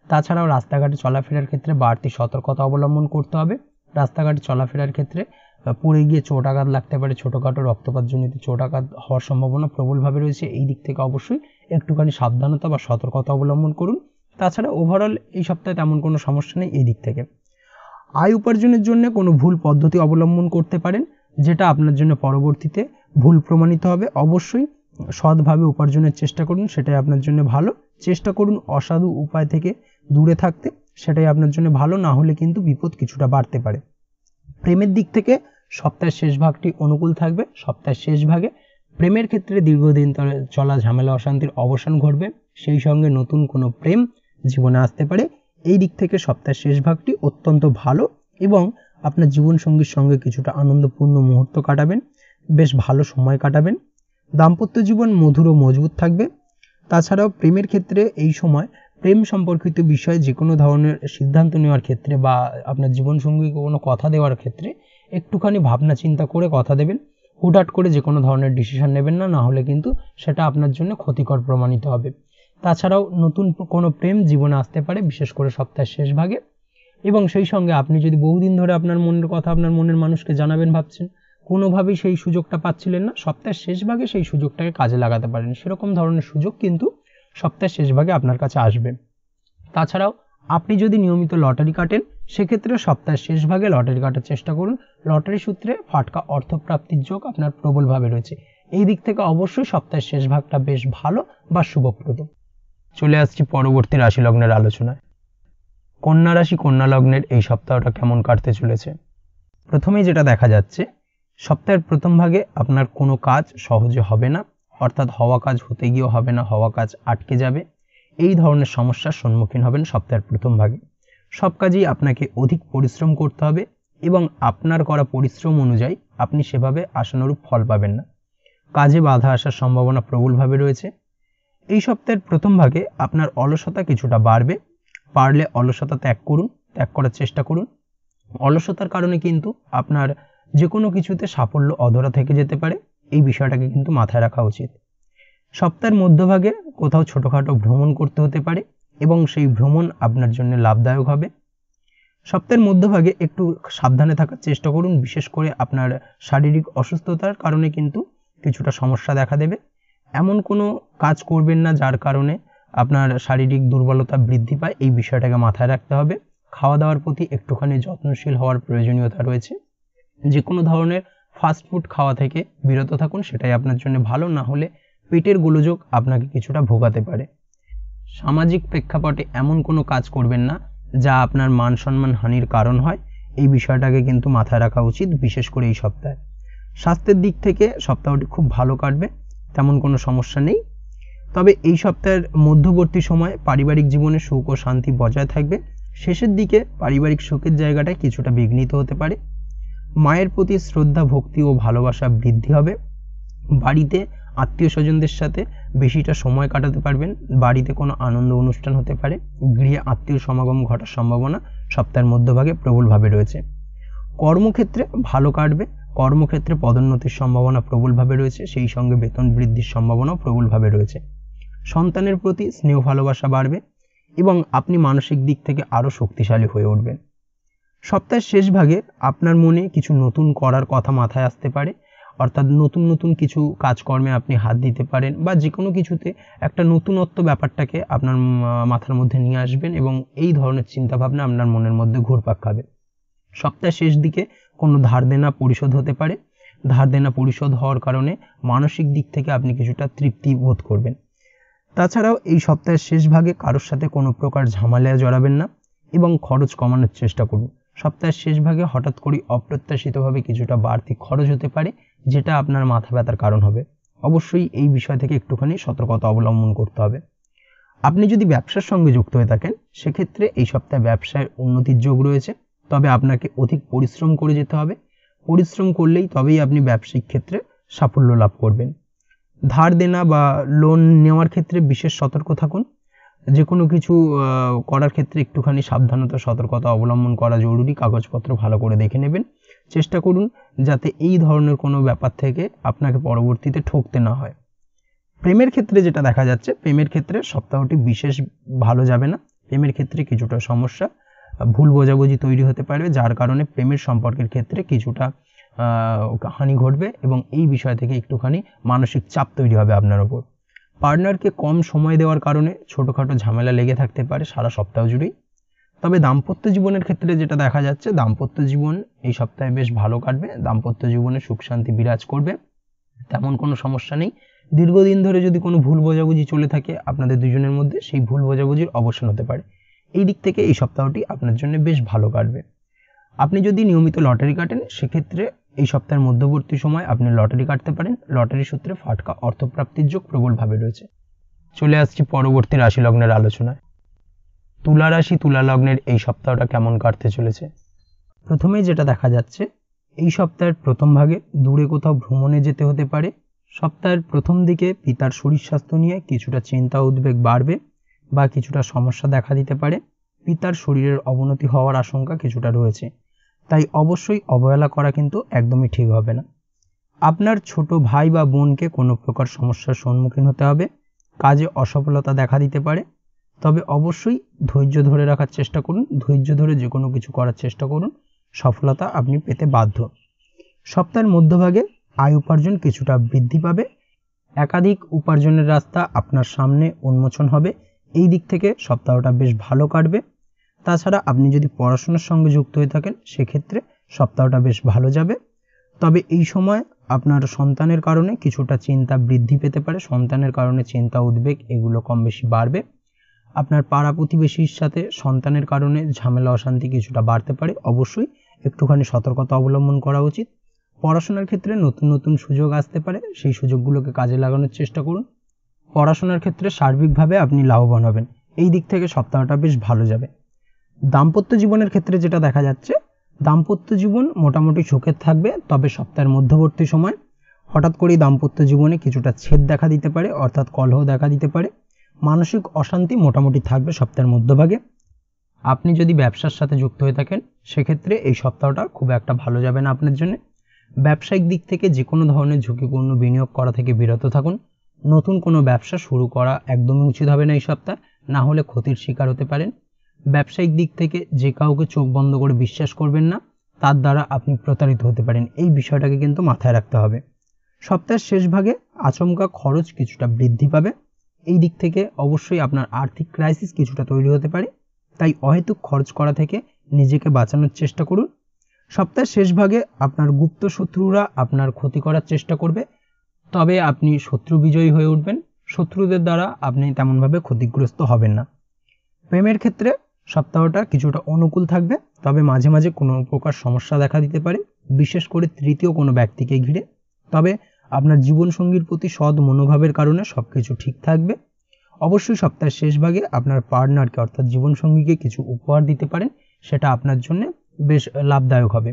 তাছাড়াও রাস্তাঘাটে চলাফেরার ক্ষেত্রে বাড়তি সতর্কতা অবলম্বন করতে হবে। রাস্তাঘাটে চলাফেরার ক্ষেত্রে পড়ে গিয়ে চোট আঘাত লাগতে পারে, ছোটোখাটো রক্তপাতজনিত চোট আঘাত হওয়ার সম্ভাবনা প্রবলভাবে রয়েছে। এই দিক থেকে অবশ্যই একটুখানি সাবধানতা বা সতর্কতা অবলম্বন করুন। তাছাড়া ওভারঅল এই সপ্তাহে তেমন কোনো সমস্যা নেই এই দিক থেকে। আয় উপার্জনের জন্য কোনো ভুল পদ্ধতি অবলম্বন করতে পারেন, যেটা আপনার জন্য পরবর্তীতে ভুল প্রমাণিত হবে। অবশ্যই সৎভাবে উপার্জনের চেষ্টা করুন, সেটাই আপনার জন্য ভালো। চেষ্টা করুন অসাধু উপায় থেকে দূরে থাকতে, সেটাই আপনার জন্য ভালো, না হলে কিন্তু বিপদ কিছুটা বাড়তে পারে। প্রেমের দিক থেকে সপ্তাহের শেষ ভাগটি অনুকূল থাকবে। সপ্তাহের শেষ ভাগে প্রেমের ক্ষেত্রে দীর্ঘদিন ধরে চলা ঝামেলা অশান্তির অবসান ঘটবে, সেই সঙ্গে নতুন কোনো প্রেম জীবনে আসতে পারে। এই দিক থেকে সপ্তাহের শেষ ভাগটি অত্যন্ত ভালো এবং আপনার জীবনসঙ্গীর সঙ্গে কিছুটা আনন্দপূর্ণ মুহূর্ত কাটাবেন, বেশ ভালো সময় কাটাবেন। দাম্পত্য জীবন মধুর ও মজবুত থাকবে। তাছাড়াও প্রেমের ক্ষেত্রে এই সময় প্রেম সম্পর্কিত বিষয়ে যে কোনো ধরনের সিদ্ধান্ত নেওয়ার ক্ষেত্রে বা আপনার জীবনসঙ্গীকে কোনো কথা দেওয়ার ক্ষেত্রে একটুখানি ভাবনা চিন্তা করে কথা দেবেন। হুটহাট করে যে কোনো ধরনের ডিসিশন নেবেন না, না হলে কিন্তু সেটা আপনার জন্য ক্ষতিকর প্রমাণিত হবে। তাছাড়াও নতুন কোনো প্রেম জীবনে আসতে পারে, বিশেষ করে সপ্তাহের শেষ ভাগে। এবং সেই সঙ্গে আপনি যদি বহুদিন ধরে আপনার মনের কথা আপনার মনের মানুষকে জানাবেন ভাবছেন, কোনোভাবেই সেই সুযোগটা পাচ্ছিলেন না, সপ্তাহের শেষ ভাগে সেই সুযোগটাকে কাজে লাগাতে পারেন। সেরকম ধরনের সুযোগ কিন্তু সপ্তাহের শেষ ভাগে আপনার কাছে আসবে। তাছাড়াও আপনি যদি নিয়মিত লটারি কাটেন, সেক্ষেত্রে সপ্তাহের শেষ ভাগে লটারি কাটার চেষ্টা করুন। লটারি সূত্রে ফাটকা অর্থপ্রাপ্তির যোগ আপনার প্রবলভাবে রয়েছে। এই দিক থেকে অবশ্যই সপ্তাহের শেষ ভাগটা বেশ ভালো বা শুভপ্রদ। চলে আসছি পরবর্তী রাশি লগ্নের আলোচনায়। কন্যা রাশি কন্যা লগ্নের এই সপ্তাহটা কেমন কাটতে চলেছে। প্রথমেই যেটা দেখা যাচ্ছে, সপ্তাহের প্রথম ভাগে আপনার কোনো কাজ সহজে হবে না, অর্থাৎ হওয়া কাজ হতে গিয়েও হবে না, হওয়া কাজ আটকে যাবে। এই ধরনের সমস্যার সম্মুখীন হবেন সপ্তাহের প্রথম ভাগে। সব কাজেই আপনাকে অধিক পরিশ্রম করতে হবে এবং আপনার করা পরিশ্রম অনুযায়ী আপনি সেভাবে আশানুরূপ ফল পাবেন না। কাজে বাধা আসার সম্ভাবনা প্রবলভাবে রয়েছে এই সপ্তাহের প্রথম ভাগে আপনার অলসতা কিছুটা বাড়বে, পারলে অলসতা ত্যাগ করুন, ত্যাগ করার চেষ্টা করুন। অলসতার কারণে কিন্তু আপনার যে কোনো কিছুতে সাফল্য অধরা থেকে যেতে পারে, এই বিষয়টাকে কিন্তু মাথায় রাখা উচিত। সপ্তাহের মধ্যভাগে কোথাও ছোটোখাটো ভ্রমণ করতে হতে পারে এবং সেই ভ্রমণ আপনার জন্য লাভদায়ক হবে। সপ্তাহের মধ্যভাগে একটু সাবধানে থাকার চেষ্টা করুন, বিশেষ করে আপনার শারীরিক অসুস্থতার কারণে কিন্তু কিছুটা সমস্যা দেখা দেবে। এমন কোনো কাজ করবেন না যার কারণে আপনার শারীরিক দুর্বলতা বৃদ্ধি পায়, এই বিষয়টাকে মাথায় রাখতে হবে। খাওয়া দাওয়ার প্রতি একটুখানি যত্নশীল হওয়ার প্রয়োজনীয়তা রয়েছে। যে কোনো ধরনের ফাস্টফুড খাওয়া থেকে বিরত থাকুন, সেটাই আপনার জন্য ভালো, না হলে পেটের গোলযোগ আপনাকে কিছুটা ভোগাতে পারে। সামাজিক প্রেক্ষাপটে এমন কোনো কাজ করবেন না যা আপনার মান সম্মান হানির কারণ হয়, এই বিষয়টাকে কিন্তু মাথায় রাখা উচিত, বিশেষ করে এই সপ্তাহে। স্বাস্থ্যের দিক থেকে সপ্তাহটি খুব ভালো কাটবে, তেমন কোনো সমস্যা নেই। তবে এই সপ্তাহের মধ্যবর্তী সময় পারিবারিক জীবনে সুখ ও শান্তি বজায় থাকবে। শেষের দিকে পারিবারিক সুখের জায়গাটায় কিছুটা বিঘ্নিত হতে পারে। মায়ের প্রতি শ্রদ্ধা, ভক্তি ও ভালোবাসা বৃদ্ধি হবে। বাড়িতে আত্মীয় স্বজনদের সাথে বেশিটা সময় কাটাতে পারবেন। বাড়িতে কোনো আনন্দ অনুষ্ঠান হতে পারে। গৃহে আত্মীয় সমাগম ঘটার সম্ভাবনা সপ্তাহের মধ্যভাগে প্রবলভাবে রয়েছে। কর্মক্ষেত্রে ভালো কাটবে। কর্মক্ষেত্রে পদোন্নতির সম্ভাবনা প্রবলভাবে রয়েছে, সেই সঙ্গে বেতন বৃদ্ধির সম্ভাবনাও প্রবলভাবে রয়েছে। সন্তানের প্রতি স্নেহ ভালোবাসা বাড়বে এবং আপনি মানসিক দিক থেকে আরও শক্তিশালী হয়ে উঠবেন। সপ্তাহের শেষ ভাগে আপনার মনে কিছু নতুন করার কথা মাথায় আসতে পারে, অর্থাৎ নতুন নতুন কিছু কাজকর্মে আপনি হাত দিতে পারেন বা যে কোনো কিছুতে একটা নতুনত্ব ব্যাপারটাকে আপনার মাথার মধ্যে নিয়ে আসবেন এবং এই ধরনের চিন্তাভাবনা আপনার মনের মধ্যে ঘুরপাক খাবে। সপ্তাহের শেষ দিকে কোনো ধার দেনা পরিশোধ হতে পারে। ধার দেনা পরিশোধ হওয়ার কারণে মানসিক দিক থেকে আপনি কিছুটা তৃপ্তি বোধ করবেন। তাছাড়াও এই সপ্তাহের শেষ ভাগে কারোর সাথে কোনো প্রকার ঝামেলায় জড়াবেন না এবং খরচ কমানোর চেষ্টা করুন। সপ্তাহের শেষ ভাগে হঠাৎ করে অপ্রত্যাশিতভাবে কিছুটা বাড়তি খরচ হতে পারে, যেটা আপনার মাথা ব্যথার কারণ হবে। অবশ্যই এই বিষয় থেকে একটুখানি সতর্কতা অবলম্বন করতে হবে। আপনি যদি ব্যবসার সঙ্গে যুক্ত হয়ে থাকেন, সেক্ষেত্রে এই সপ্তাহে ব্যবসায় উন্নতির যোগ রয়েছে, তবে আপনাকে অধিক পরিশ্রম করে যেতে হবে। পরিশ্রম করলেই তবেই আপনি ব্যবসায়িক ক্ষেত্রে সাফল্য লাভ করবেন। ধার দেনা বা লোন নেওয়ার ক্ষেত্রে বিশেষ সতর্ক থাকুন। যে কোনো কিছু করার ক্ষেত্রে একটুখানি সাবধানতা সতর্কতা অবলম্বন করা জরুরি। কাগজপত্র ভালো করে দেখে নেবেন। চেষ্টা করুন যাতে এই ধরনের কোনো ব্যাপার থেকে আপনাকে পরবর্তীতে ঠকতে না হয়। প্রেমের ক্ষেত্রে যেটা দেখা যাচ্ছে, প্রেমের ক্ষেত্রে সপ্তাহটি বিশেষ ভালো যাবে না। প্রেমের ক্ষেত্রে কিছুটা সমস্যা, ভুল বোঝাবুঝি তৈরি হতে পারে, যার কারণে প্রেমের সম্পর্কের ক্ষেত্রে কিছুটা হানি ঘটবে এবং এই বিষয় থেকে একটুখানি মানসিক চাপ তৈরি হবে আপনার ওপর। পার্টনারকে কম সময় দেওয়ার কারণে ছোটোখাটো ঝামেলা লেগে থাকতে পারে সারা সপ্তাহ জুড়েই। তবে দাম্পত্য জীবনের ক্ষেত্রে যেটা দেখা যাচ্ছে, দাম্পত্য জীবন এই সপ্তাহে বেশ ভালো কাটবে। দাম্পত্য জীবনে সুখ শান্তি বিরাজ করবে, তেমন কোনো সমস্যা নেই। দীর্ঘদিন ধরে যদি কোনো ভুল বোঝাবুঝি চলে থাকে আপনাদের দুজনের মধ্যে, সেই ভুল বোঝাবুঝির অবসান হতে পারে। এই দিক থেকে এই সপ্তাহটি আপনার জন্য বেশ ভালো কাটবে। আপনি যদি নিয়মিত লটারি কাটেন, সেক্ষেত্রে এই সপ্তাহের মধ্যবর্তী সময় আপনি লটারি কাটতে পারেন। লটারি সূত্রে ফাটকা অর্থপ্রাপ্তির যোগ প্রবলভাবে রয়েছে। চলে আসছি পরবর্তী রাশি লগ্নের আলোচনায়। তুলা রাশি, তুলা লগ্নের এই সপ্তাহটা কেমন কাটতে চলেছে? প্রথমেই যেটা দেখা যাচ্ছে, এই সপ্তাহের প্রথম ভাগে দূরে কোথাও ভ্রমণে যেতে হতে পারে। সপ্তাহের প্রথম দিকে পিতার শরীর স্বাস্থ্য নিয়ে কিছুটা চিন্তা উদ্বেগ বাড়বে বা কিছুটা সমস্যা দেখা দিতে পারে। পিতার শরীরের অবনতি হওয়ার আশঙ্কা কিছুটা রয়েছে, তাই অবশ্যই অবহেলা করা কিন্তু একদমই ঠিক হবে না। আপনার ছোট ভাই বা বোনকে কোনো প্রকার সমস্যার সম্মুখীন হতে হবে। কাজে অসফলতা দেখা দিতে পারে, তবে অবশ্যই ধৈর্য ধরে রাখার চেষ্টা করুন। ধৈর্য ধরে যে কোনো কিছু করার চেষ্টা করুন, সফলতা আপনি পেতে বাধ্য। সপ্তাহের মধ্যভাগে আয় উপার্জন কিছুটা বৃদ্ধি পাবে। একাধিক উপার্জনের রাস্তা আপনার সামনে উন্মোচন হবে। এই দিক থেকে সপ্তাহটা বেশ ভালো কাটবে। তাছাড়া আপনি যদি পড়াশোনার সঙ্গে যুক্ত হয়ে থাকেন, সেক্ষেত্রে সপ্তাহটা বেশ ভালো যাবে। তবে এই সময় আপনার সন্তানের কারণে কিছুটা চিন্তা বৃদ্ধি পেতে পারে। সন্তানের কারণে চিন্তা উদ্বেগ এগুলো কম বেশি বাড়বে। আপনার পাড়া প্রতিবেশীর সাথে সন্তানের কারণে ঝামেলা অশান্তি কিছুটা বাড়তে পারে। অবশ্যই একটুখানি সতর্কতা অবলম্বন করা উচিত। পড়াশোনার ক্ষেত্রে নতুন নতুন সুযোগ আসতে পারে, সেই সুযোগগুলোকে কাজে লাগানোর চেষ্টা করুন। পড়াশোনার ক্ষেত্রে সার্বিকভাবে আপনি লাভবান হবেন। এই দিক থেকে সপ্তাহটা বেশ ভালো যাবে। দাম্পত্য জীবনের ক্ষেত্রে যেটা দেখা যাচ্ছে, দাম্পত্য জীবন মোটামুটি সুখের থাকবে, তবে সপ্তাহের মধ্যবর্তী সময় হঠাৎ করেই দাম্পত্য জীবনে কিছুটা ছেদ দেখা দিতে পারে, অর্থাৎ কলহ দেখা দিতে পারে। মানসিক অশান্তি মোটামুটি থাকবে সপ্তাহের মধ্যভাগে। আপনি যদি ব্যবসার সাথে যুক্ত হয়ে থাকেন সেক্ষেত্রে এই সপ্তাহটা খুব একটা ভালো যাবে না আপনার জন্য। ব্যবসায়িক দিক থেকে যে কোনো ধরনের ঝুঁকিপূর্ণ বিনিয়োগ করা থেকে বিরত থাকুন। নতুন কোনো ব্যবসা শুরু করা একদমই উচিত হবে না এই সপ্তাহ, না হলে ক্ষতির শিকার হতে পারেন। ব্যবসায়িক দিক থেকে যে কাউকে চোখ বন্ধ করে বিশ্বাস করবেন না, তার দ্বারা আপনি প্রতারিত হতে পারেন, এই বিষয়টাকে কিন্তু মাথায় রাখতে হবে। সপ্তাহের শেষ ভাগে আচমকা খরচ কিছুটা বৃদ্ধি পাবে। এই দিক থেকে অবশ্যই আপনার আর্থিক ক্রাইসিস কিছুটা তৈরি হতে পারে, তাই অহেতুক খরচ করা থেকে নিজেকে বাঁচানোর চেষ্টা করুন। সপ্তাহের শেষ ভাগে আপনার গুপ্ত শত্রুরা আপনার ক্ষতি করার চেষ্টা করবে, তবে আপনি শত্রু বিজয়ী হয়ে উঠবেন। শত্রুদের দ্বারা আপনি তেমনভাবে ক্ষতিগ্রস্ত হবেন না। প্রেমের ক্ষেত্রে সপ্তাহটা কিছুটা অনুকূল থাকবে, তবে মাঝে মাঝে কোনো প্রকার সমস্যা দেখা দিতে পারে, বিশেষ করে তৃতীয় কোনো ব্যক্তিকে ঘিরে। তবে আপনার জীবনসঙ্গীর প্রতি সৎ মনোভাবের কারণে সবকিছু ঠিক থাকবে। অবশ্যই সপ্তাহের শেষ ভাগে আপনার পার্টনারকে অর্থাৎ জীবনসঙ্গীকে কিছু উপহার দিতে পারেন, সেটা আপনার জন্য বেশ লাভদায়ক হবে।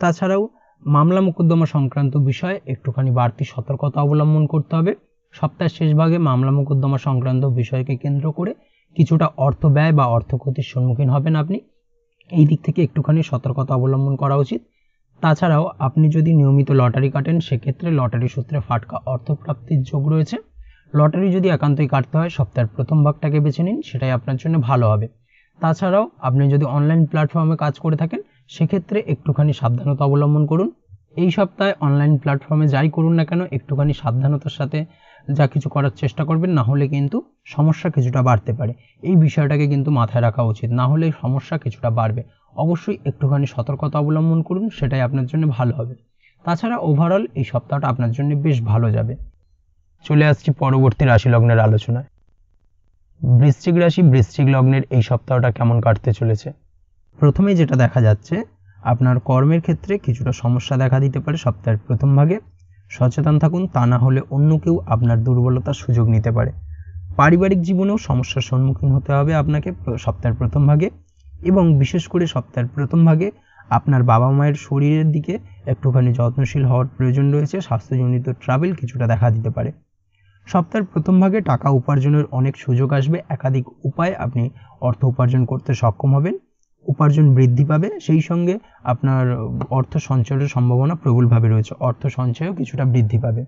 তাছাড়াও মামলা মোকদ্দমা সংক্রান্ত বিষয়ে একটুখানি বাড়তি সতর্কতা অবলম্বন করতে হবে। সপ্তাহের শেষ ভাগে মামলা মোকদ্দমা সংক্রান্ত বিষয়কে কেন্দ্র করে কিছুটা অর্থ ব্যয় বা অর্থ ক্ষতির সম্মুখীন হবেন আপনি, এই দিক থেকে একটুখানি সতর্কতা অবলম্বন করা উচিত। তাছাড়াও আপনি যদি নিয়মিত লটারি কাটেন সেক্ষেত্রে লটারি সূত্রে ফাটকা অর্থপ্রাপ্তির যোগ রয়েছে। লটারি যদি একান্তই কাটতে হয় সপ্তাহের প্রথম ভাগটাকে বেছে নিন, সেটাই আপনার জন্য ভালো হবে। তাছাড়াও আপনি যদি অনলাইন প্ল্যাটফর্মে কাজ করে থাকেন সেক্ষেত্রে একটুখানি সাবধানতা অবলম্বন করুন। এই সপ্তাহে অনলাইন প্ল্যাটফর্মে যাই করুন না কেন একটুখানি সাবধানতার সাথে যা কিছু করার চেষ্টা করবেন, না হলে কিন্তু সমস্যা কিছুটা বাড়তে পারে। এই বিষয়টাকে কিন্তু মাথায় রাখা উচিত, না হলে সমস্যা কিছুটা বাড়বে। অবশ্যই একটুখানি সতর্কতা অবলম্বন করুন, সেটাই আপনার জন্য ভালো হবে। তাছাড়া ওভারঅল এই সপ্তাহটা আপনার জন্য বেশ ভালো যাবে। চলে আসছি পরবর্তী রাশি লগ্নের আলোচনায়। বৃশ্চিক রাশি, বৃশ্চিক লগ্নের এই সপ্তাহটা কেমন কাটতে চলেছে। প্রথমে যেটা দেখা যাচ্ছে, আপনার কর্মের ক্ষেত্রে কিছুটা সমস্যা দেখা দিতে পারে সপ্তাহের প্রথম ভাগে। সচেতন থাকুন, তা না হলে অন্য কেউ আপনার দুর্বলতার সুযোগ নিতে পারে। পারিবারিক জীবনেও সমস্যার সম্মুখীন হতে হবে আপনাকে সপ্তাহের প্রথম ভাগে, এবং বিশেষ করে সপ্তাহের প্রথম ভাগে আপনার বাবা মায়ের শরীরের দিকে একটুখানি যত্নশীল হওয়ার প্রয়োজন রয়েছে। স্বাস্থ্যজনিত ট্রাভেল কিছুটা দেখা দিতে পারে। সপ্তাহের প্রথম ভাগে টাকা উপার্জনের অনেক সুযোগ আসবে, একাধিক উপায়ে আপনি অর্থ উপার্জন করতে সক্ষম হবেন, উপার্জন বৃদ্ধি পাবে। সেই সঙ্গে আপনার অর্থ সঞ্চয়ের সম্ভাবনা প্রবলভাবে রয়েছে, অর্থ সঞ্চয়ও কিছুটা বৃদ্ধি পাবে।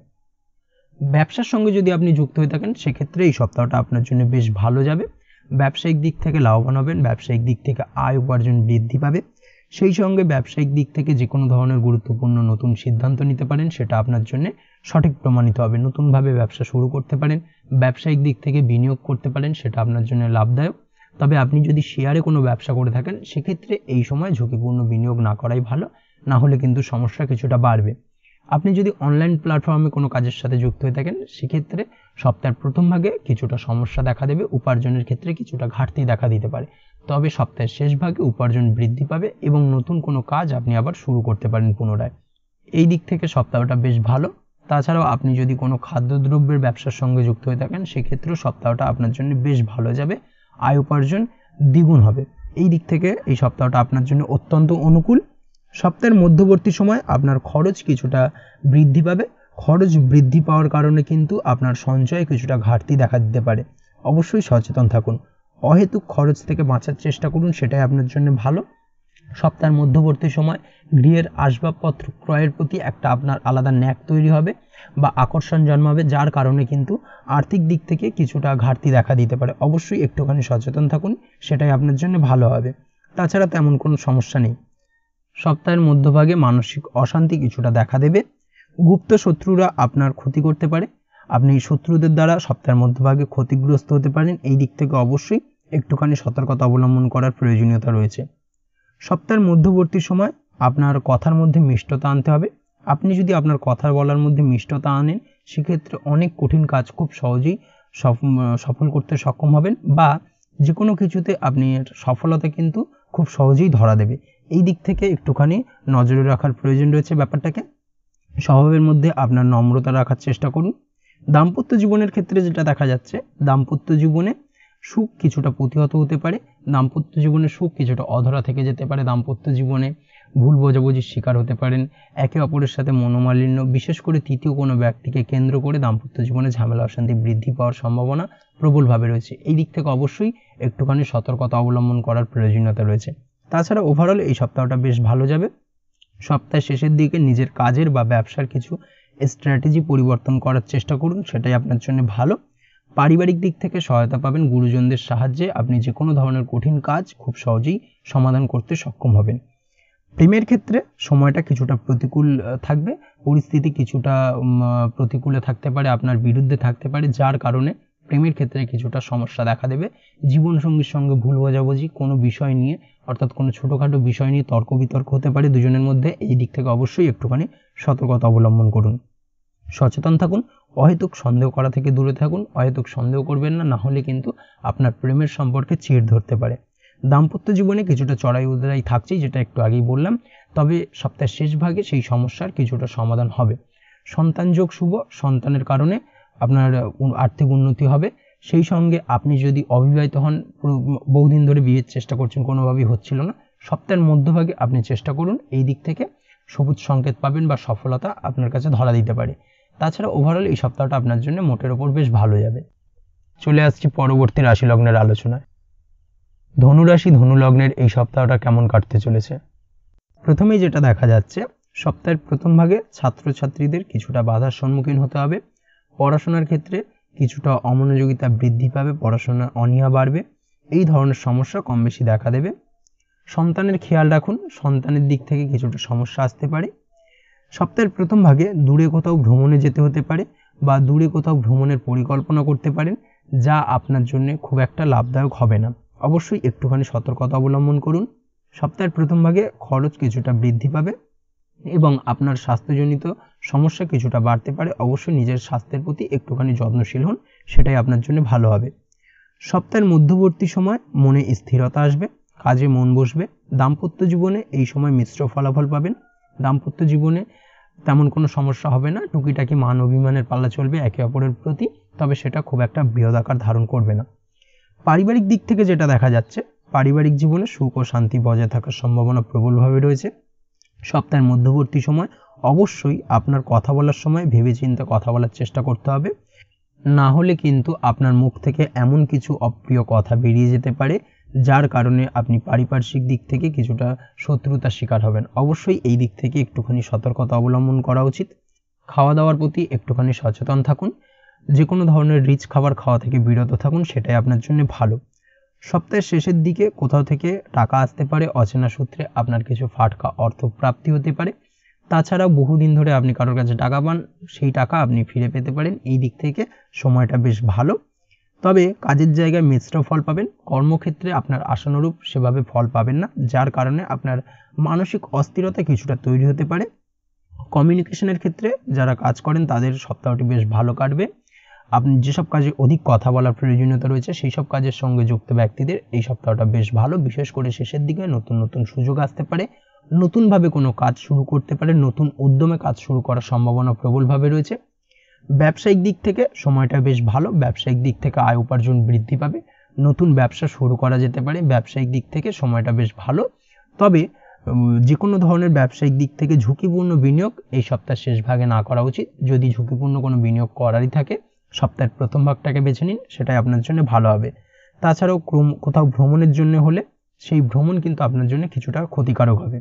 ব্যবসার সঙ্গে যদি আপনি যুক্ত হয়ে থাকেন সেক্ষেত্রে এই সপ্তাহটা আপনার জন্য বেশ ভালো যাবে। ব্যবসায়িক দিক থেকে লাভবান হবেন, ব্যবসায়িক দিক থেকে আয় উপার্জন বৃদ্ধি পাবে। সেই সঙ্গে ব্যবসায়িক দিক থেকে যে কোনো ধরনের গুরুত্বপূর্ণ নতুন সিদ্ধান্ত নিতে পারেন, সেটা আপনার জন্য সঠিক প্রমাণিত হবে। নতুনভাবে ব্যবসা শুরু করতে পারেন, ব্যবসায়িক দিক থেকে বিনিয়োগ করতে পারেন, সেটা আপনার জন্য লাভদায়ক। তবে আপনি যদি শেয়ারে কোনো ব্যবসা করে থাকেন সেক্ষেত্রে এই সময় ঝুঁকিপূর্ণ বিনিয়োগ না করাই ভালো, না হলে কিন্তু সমস্যা কিছুটা বাড়বে। আপনি যদি অনলাইন প্ল্যাটফর্মে কোনো কাজের সাথে যুক্ত হয়ে থাকেন সেক্ষেত্রে সপ্তাহের প্রথম ভাগে কিছুটা সমস্যা দেখা দেবে, উপার্জনের ক্ষেত্রে কিছুটা ঘাটতি দেখা দিতে পারে। তবে সপ্তাহের শেষ ভাগে উপার্জন বৃদ্ধি পাবে এবং নতুন কোনো কাজ আপনি আবার শুরু করতে পারেন পুনরায়। এই দিক থেকে সপ্তাহটা বেশ ভালো। তাছাড়াও আপনি যদি কোনো খাদ্যদ্রব্যের ব্যবসার সঙ্গে যুক্ত হয়ে থাকেন সেক্ষেত্রেও সপ্তাহটা আপনার জন্য বেশ ভালো যাবে, আয় উপার্জন দ্বিগুণ হবে। এই দিক থেকে এই সপ্তাহটা আপনার জন্য অত্যন্ত অনুকূল। সপ্তাহের মধ্যবর্তী সময় আপনার খরচ কিছুটা বৃদ্ধি পাবে। খরচ বৃদ্ধি পাওয়ার কারণে কিন্তু আপনার সঞ্চয়ে কিছুটা ঘাটতি দেখা দিতে পারে। অবশ্যই সচেতন থাকুন, অহেতুক খরচ থেকে বাঁচার চেষ্টা করুন, সেটাই আপনার জন্য ভালো। সপ্তাহের মধ্যবর্তী সময় গৃহের আসবাবপত্র ক্রয়ের প্রতি একটা আপনার আলাদা ন্যাক তৈরি হবে বা আকর্ষণ জন্মাবে, যার কারণে কিন্তু আর্থিক দিক থেকে কিছুটা ঘাটতি দেখা দিতে পারে। অবশ্যই একটুখানি সচেতন থাকুন, সেটাই আপনার জন্য ভালো হবে। তাছাড়া তেমন কোনো সমস্যা নেই। সপ্তাহের মধ্যভাগে মানসিক অশান্তি কিছুটা দেখা দেবে, গুপ্ত শত্রুরা আপনার ক্ষতি করতে পারে, আপনি শত্রুদের দ্বারা সপ্তাহের মধ্যভাগে ক্ষতিগ্রস্ত হতে পারেন। এই দিক থেকে অবশ্যই একটুখানি সতর্কতা অবলম্বন করার প্রয়োজনীয়তা রয়েছে। সপ্তাহের মধ্যবর্তী সময় আপনার কথার মধ্যে মিষ্টতা আনতে হবে। আপনি যদি আপনার কথা বলার মধ্যে মিষ্টতা আনেন সেক্ষেত্রে অনেক কঠিন কাজ খুব সহজেই সফল করতে সক্ষম হবেন, বা যে কোনো কিছুতে আপনি সফলতা কিন্তু খুব সহজেই ধরা দেবে। এই দিক থেকে একটুখানি নজরে রাখার প্রয়োজন রয়েছে ব্যাপারটাকে। স্বভাবের মধ্যে আপনার নম্রতা রাখার চেষ্টা করুন। দাম্পত্য জীবনের ক্ষেত্রে যেটা দেখা যাচ্ছে, দাম্পত্য জীবনে সুখ কিছুটা প্রতিহত হতে পারে, দাম্পত্য জীবনে সুখ কিছুটা অধরা থেকে যেতে পারে, দাম্পত্য জীবনে ভুল বোঝাবুঝির শিকার হতে পারেন, একে অপরের সাথে মনোমালিন্য, বিশেষ করে তৃতীয় কোনো ব্যক্তিকে কেন্দ্র করে দাম্পত্য জীবনে ঝামেলা অশান্তি বৃদ্ধি পাওয়ার সম্ভাবনা প্রবলভাবে রয়েছে। এই দিক থেকে অবশ্যই একটুখানি সতর্কতা অবলম্বন করার প্রয়োজনীয়তা রয়েছে। তাছাড়া ওভারঅল এই সপ্তাহটা বেশ ভালো যাবে। সপ্তাহের শেষের দিকে নিজের কাজের বা ব্যবসার কিছু স্ট্র্যাটেজি পরিবর্তন করার চেষ্টা করুন, সেটাই আপনার জন্য ভালো। পারিবারিক দিক থেকে সহায়তা পাবেন, গুরুজনদের সাহায্যে আপনি যে কোনো ধরনের কঠিন কাজ খুব সহজেই সমাধান করতে সক্ষম হবেন। প্রেমের ক্ষেত্রে সময়টা কিছুটা প্রতিকূল থাকবে, পরিস্থিতি কিছুটা প্রতিকূলে থাকতে পারে, আপনার বিরুদ্ধে থাকতে পারে, যার কারণে প্রেমের ক্ষেত্রে কিছুটা সমস্যা দেখা দেবে। জীবনসঙ্গীর সঙ্গে ভুল বোঝাবুঝি কোনো বিষয় নিয়ে, অর্থাৎ কোনো ছোটোখাটো বিষয় নিয়ে তর্ক বিতর্ক হতে পারে দুজনের মধ্যে। এই দিক থেকে অবশ্যই একটুখানি সতর্কতা অবলম্বন করুন, সচেতন থাকুন, অহেতুক সন্দেহ করা থেকে দূরে থাকুন। অহেতুক সন্দেহ করবেন না, না হলে কিন্তু আপনার প্রেমের সম্পর্কে চিড় ধরতে পারে। দাম্পত্য জীবনে কিছুটা চড়াই উতরাই থাকছেই, যেটা একটু আগেই বললাম, তবে সপ্তাহের শেষ ভাগে সেই সমস্যার কিছুটা সমাধান হবে। সন্তান যোগ শুভ, সন্তানের কারণে আপনার আর্থিক উন্নতি হবে। সেই সঙ্গে আপনি যদি অবিবাহিত হন, বহুদিন ধরে বিয়ের চেষ্টা করছেন, কোনোভাবেই হচ্ছিল না, সপ্তাহের মধ্যভাগে আপনি চেষ্টা করুন, এই দিক থেকে সবুজ সংকেত পাবেন বা সফলতা আপনার কাছে ধরা দিতে পারে। তাছাড়া ওভারঅল এই সপ্তাহটা আপনার জন্য মোটের ওপর বেশ ভালো যাবে। চলে আসছি পরবর্তী রাশি লগ্নের আলোচনায়। ধনুরাশি ধনু লগ্নের এই সপ্তাহটা কেমন কাটতে চলেছে? প্রথমেই যেটা দেখা যাচ্ছে, সপ্তাহের প্রথম ভাগে ছাত্রছাত্রীদের কিছুটা বাধার সম্মুখীন হতে হবে। পড়াশোনার ক্ষেত্রে কিছুটা অমনোযোগিতা বৃদ্ধি পাবে, পড়াশোনার অনীহা বাড়বে, এই ধরনের সমস্যা কম বেশি দেখা দেবে। সন্তানের খেয়াল রাখুন, সন্তানের দিক থেকে কিছুটা সমস্যা আসতে পারে। সপ্তাহের প্রথম ভাগে দূরে কোথাও ভ্রমণে যেতে হতে পারে বা দূরে কোথাও ভ্রমণের পরিকল্পনা করতে পারেন, যা আপনার জন্য খুব একটা লাভদায়ক হবে না। অবশ্যই একটুখানি সতর্কতা অবলম্বন করুন। সপ্তাহের প্রথম ভাগে খরচ কিছুটা বৃদ্ধি পাবে এবং আপনার স্বাস্থ্যজনিত সমস্যা কিছুটা বাড়তে পারে। অবশ্যই নিজের স্বাস্থ্যের প্রতি একটুখানি যত্নশীল হন, সেটাই আপনার জন্য ভালো হবে। সপ্তাহের মধ্যবর্তী সময় মনে স্থিরতা আসবে, কাজে মন বসবে। দাম্পত্য জীবনে এই সময় মিশ্র ফলাফল পাবেন। দাম্পত্য জীবনে তেমন কোনো সমস্যা হবে না, টুকিটাকি মান অভিমানের পাল্লা চলবে একে অপরের প্রতি, তবে সেটা খুব একটা বৃহদাকার ধারণ করবে না। পারিবারিক দিক থেকে যেটা দেখা যাচ্ছে, পারিবারিক জীবনে সুখ ও শান্তি বজায় থাকার সম্ভাবনা প্রবলভাবে রয়েছে। সপ্তাহের মধ্যবর্তী সময় অবশ্যই আপনার কথা বলার সময় ভেবেচিন্তে কথা বলার চেষ্টা করতে হবে, না হলে কিন্তু আপনার মুখ থেকে এমন কিছু অপ্রিয় কথা বেরিয়ে যেতে পারে, যার কারণে আপনি পারিপার্শ্বিক দিক থেকে কিছুটা শত্রুতার শিকার হবেন। অবশ্যই এই দিক থেকে একটুখানি সতর্কতা অবলম্বন করা উচিত। খাওয়া দাওয়ার প্রতি একটুখানি সচেতন থাকুন, যে কোনো ধরনের রিচ খাবার খাওয়া থেকে বিরত থাকুন, সেটাই আপনার জন্য ভালো। সপ্তাহের শেষের দিকে কোথাও থেকে টাকা আসতে পারে, অচেনা সূত্রে আপনার কিছু ফাটকা অর্থ প্রাপ্তি হতে পারে। তাছাড়া বহুদিন ধরে আপনি কারোর কাছে টাকা পান, সেই টাকা আপনি ফিরে পেতে পারেন। এই দিক থেকে সময়টা বেশ ভালো। তবে কাজের জায়গায় মিশ্র ফল পাবেন, কর্মক্ষেত্রে আপনার আশানুরূপ সেভাবে ফল পাবেন না, যার কারণে আপনার মানসিক অস্থিরতা কিছুটা তৈরি হতে পারে। কমিউনিকেশনের ক্ষেত্রে যারা কাজ করেন তাদের সপ্তাহটি বেশ ভালো কাটবে। আপনি যেসব কাজে অধিক কথা বলার প্রয়োজনীয়তা রয়েছে, সেই সব কাজের সঙ্গে যুক্ত ব্যক্তিদের এই সপ্তাহটা বেশ ভালো। বিশেষ করে শেষের দিকে নতুন নতুন সুযোগ আসতে পারে, নতুনভাবে কোনো কাজ শুরু করতে পারে, নতুন উদ্যমে কাজ শুরু করার সম্ভাবনা প্রবলভাবে রয়েছে। ব্যবসায়িক দিক থেকে সময়টা বেশ ভালো, ব্যবসায়িক দিক থেকে আয় উপার্জন বৃদ্ধি পাবে, নতুন ব্যবসা শুরু করা যেতে পারে। ব্যবসায়িক দিক থেকে সময়টা বেশ ভালো, তবে যে কোনো ধরনের ব্যবসায়িক দিক থেকে ঝুঁকিপূর্ণ বিনিয়োগ এই সপ্তাহের শেষ ভাগে না করা উচিত। যদি ঝুঁকিপূর্ণ কোনো বিনিয়োগ করারই থাকে, সপ্তাহের প্রথম ভাগটাকে বেছে নিন, সেটাই আপনার জন্য ভালো হবে। তাছাড়াও কোথাও ভ্রমণের জন্য হলে সেই ভ্রমণ কিন্তু আপনার জন্য কিছুটা ক্ষতিকারক হবে।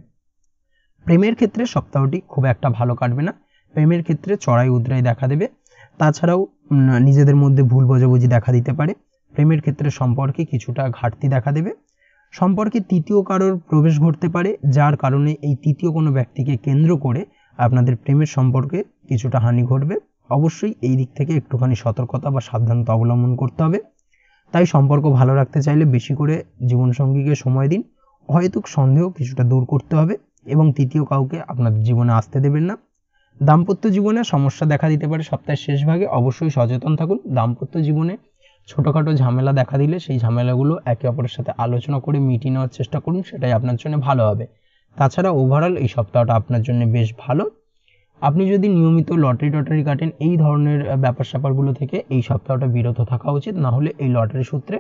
প্রেমের ক্ষেত্রে সপ্তাহটি খুব একটা ভালো কাটবে না, প্রেমের ক্ষেত্রে চড়াই উতরাই দেখা দেবে। তাছাড়াও নিজেদের মধ্যে ভুল বোঝাবুঝি দেখা দিতে পারে। প্রেমের ক্ষেত্রে সম্পর্কে কিছুটা ঘাটতি দেখা দেবে। সম্পর্কে তৃতীয় কারোর প্রবেশ ঘটতে পারে, যার কারণে এই তৃতীয় কোনো ব্যক্তিকে কেন্দ্র করে আপনাদের প্রেমের সম্পর্কে কিছুটা হানি ঘটবে। অবশ্যই এই দিক থেকে একটুখানি সতর্কতা বা সাবধানতা অবলম্বন করতে হবে। তাই সম্পর্ক ভালো রাখতে চাইলে বেশি করে জীবনসঙ্গীকে সময় দিন, অহেতুক সন্দেহ কিছুটা দূর করতে হবে এবং তৃতীয় কাউকে আপনাদের জীবনে আসতে দেবেন না। দাম্পত্য জীবনে সমস্যা দেখা দিতে পারে সপ্তাহের শেষ ভাগে, অবশ্যই সচেতন থাকুন। দাম্পত্য জীবনে ছোটোখাটো ঝামেলা দেখা দিলে সেই ঝামেলাগুলো একে অপরের সাথে আলোচনা করে মিটিয়ে নেওয়ার চেষ্টা করুন, সেটাই আপনার জন্য ভালো হবে। তাছাড়া ওভারঅল এই সপ্তাহটা আপনার জন্য বেশ ভালো। আপনি যদি নিয়মিত লটারি টটারি কাটেন, এই ধরনের ব্যাপার স্যাপারগুলো থেকে এই সপ্তাহটা বিরত থাকা উচিত, না হলে এই লটারি সূত্রে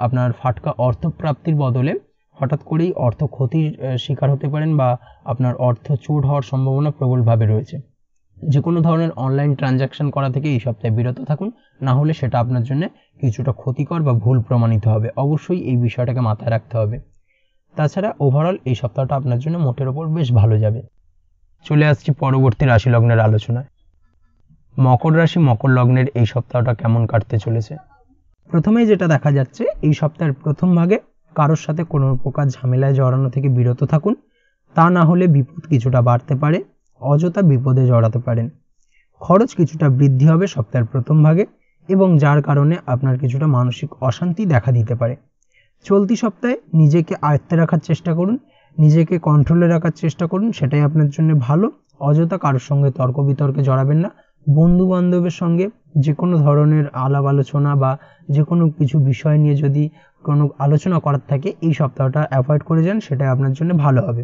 আপনার ফাটকা অর্থপ্রাপ্তির বদলে হঠাৎ করেই অর্থ ক্ষতির শিকার হতে পারেন বা আপনার অর্থ চোট হওয়ার সম্ভাবনা প্রবলভাবে রয়েছে। যে কোনো ধরনের অনলাইন ট্রানজাকশন করা থেকে এই সপ্তাহে বিরত থাকুন, না হলে সেটা আপনার জন্য কিছুটা ক্ষতিকর বা ভুল প্রমাণিত হবে। অবশ্যই এই বিষয়টাকে মাথায় রাখতে হবে। তাছাড়া ওভারঅল এই সপ্তাহটা আপনার জন্য মোটের ওপর বেশ ভালো যাবে। চলে আসছি পরবর্তী রাশি লগ্নের আলোচনায়। মকর রাশি মকর লগ্নের এই সপ্তাহটা কেমন কাটতে চলেছে? প্রথমেই যেটা দেখা যাচ্ছে, এই সপ্তাহের প্রথম ভাগে কারোর সাথে কোনো প্রকার ঝামেলায় জড়ানো থেকে বিরত থাকুন, তা না হলে বিপদ কিছুটা বাড়তে পারে, অযথা বিপদে জড়াতে পারেন। খরচ কিছুটা বৃদ্ধি হবে সপ্তাহের প্রথম ভাগে এবং যার কারণে আপনার কিছুটা মানসিক অশান্তি দেখা দিতে পারে। চলতি সপ্তাহে নিজেকে আয়ত্তে রাখার চেষ্টা করুন, নিজেকে কন্ট্রোলে রাখার চেষ্টা করুন, সেটাই আপনার জন্য ভালো। অযথা কারোর সঙ্গে তর্ক বিতর্কে জড়াবেন না। বন্ধু বান্ধবের সঙ্গে যে কোনো ধরনের আলাপ আলোচনা বা যে কোনো কিছু বিষয় নিয়ে যদি কোনো আলোচনা করার থাকে, এই সপ্তাহটা অ্যাভয়েড করে যান, সেটাই আপনার জন্য ভালো হবে।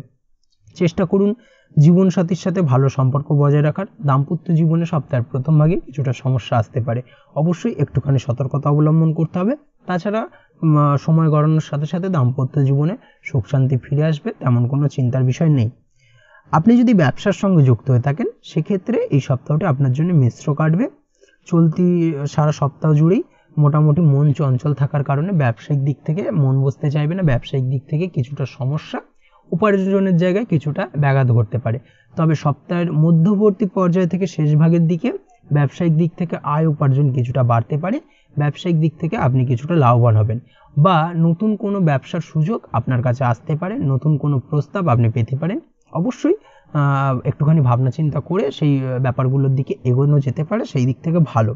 চেষ্টা করুন জীবনসাথীর সাথে ভালো সম্পর্ক বজায় রাখার। দাম্পত্য জীবনে সপ্তাহের প্রথম ভাগে কিছুটা সমস্যা আসতে পারে, অবশ্যই একটুখানি সতর্কতা অবলম্বন করতে হবে। তাছাড়া সময় গড়ানোর সাথে সাথে দাম্পত্য জীবনে সুখ শান্তি ফিরে আসবে, তেমন কোনো চিন্তার বিষয় নেই। আপনি যদি ব্যবসার সঙ্গে যুক্ত হয়ে থাকেন, সেক্ষেত্রে এই সপ্তাহটা আপনার জন্য মিশ্র কাটবে। চলতি সারা সপ্তাহ জুড়েই মোটামুটি মন চঞ্চল থাকার কারণে ব্যবসায়িক দিক থেকে মন বসতে চাইবে না, ব্যবসায়িক দিক থেকে কিছুটা সমস্যা, উপার্জনের জায়গায় কিছুটা ব্যাঘাত ঘটতে পারে। তবে সপ্তাহের মধ্যবর্তী পর্যায় থেকে শেষ ভাগের দিকে ব্যবসায়িক দিক থেকে আয় উপার্জন কিছুটা বাড়তে পারে, ব্যবসায়িক দিক থেকে আপনি কিছুটা লাভবান হবেন বা নতুন কোনো ব্যবসার সুযোগ আপনার কাছে আসতে পারে, নতুন কোনো প্রস্তাব আপনি পেতে পারেন। অবশ্যই একটুখানি ভাবনা চিন্তা করে সেই ব্যাপারগুলোর দিকে এগোনো যেতে পারে, সেই দিক থেকে ভালো।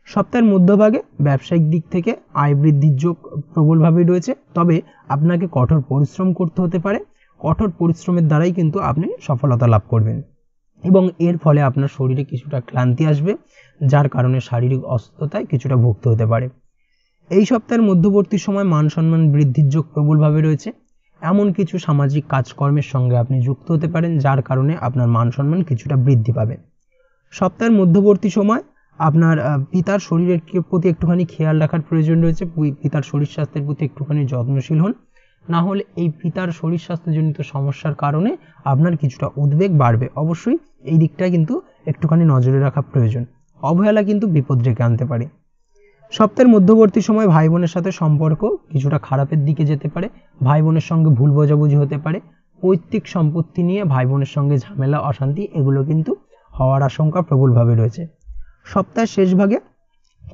সপ্তাহের মধ্যভাগে ব্যবসায়িক দিক থেকে আয় বৃদ্ধির যোগ প্রবলভাবে রয়েছে, তবে আপনাকে কঠোর পরিশ্রম করতে হতে পারে। কঠোর পরিশ্রমের দ্বারাই কিন্তু আপনি সফলতা লাভ করবেন এবং এর ফলে আপনার শরীরে কিছুটা ক্লান্তি আসবে, যার কারণে শারীরিক অসুস্থতায় কিছুটা ভুগতে হতে পারে। এই সপ্তাহের মধ্যবর্তী সময় মান সম্মান বৃদ্ধির যোগ প্রবলভাবে রয়েছে। এমন কিছু সামাজিক কাজকর্মের সঙ্গে আপনি যুক্ত হতে পারেন, যার কারণে আপনার মান সম্মান কিছুটা বৃদ্ধি পাবে। সপ্তাহের মধ্যবর্তী সময় আপনার পিতার শরীরের প্রতি একটুখানি খেয়াল রাখার প্রয়োজন রয়েছে। পিতার শরীর স্বাস্থ্যের প্রতি একটুখানি যত্নশীল হন, না হলে এই পিতার শরীর স্বাস্থ্যজনিত সমস্যার কারণে আপনার কিছুটা উদ্বেগ বাড়বে। অবশ্যই এই দিকটা কিন্তু একটুখানি নজরে রাখা প্রয়োজন। অবহেলা কিন্তু বিপদ ডেকে আনতে পারে। সপ্তাহের মধ্যবর্তী সময় ভাই বোনের সাথে সম্পর্ক কিছুটা খারাপের দিকে যেতে পারে, ভাই বোনের সঙ্গে ভুল বোঝাবুঝি হতে পারে, পৈতৃক সম্পত্তি নিয়ে ভাই বোনের সঙ্গে ঝামেলা অশান্তি এগুলো কিন্তু হওয়ার আশঙ্কা প্রবলভাবে রয়েছে। সপ্তাহের শেষ ভাগে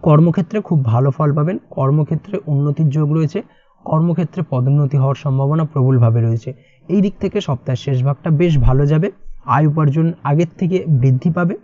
কর্মক্ষেত্রে খুব ভালো ফল পাবেন, কর্মক্ষেত্রে উন্নতির যোগ রয়েছে, কর্মক্ষেত্রে পদোন্নতি হওয়ার সম্ভাবনা প্রবলভাবে রয়েছে। এই দিক থেকে সপ্তাহের শেষ ভাগটা বেশ ভালো যাবে। আয় উপার্জন আগের থেকে বৃদ্ধি পাবে,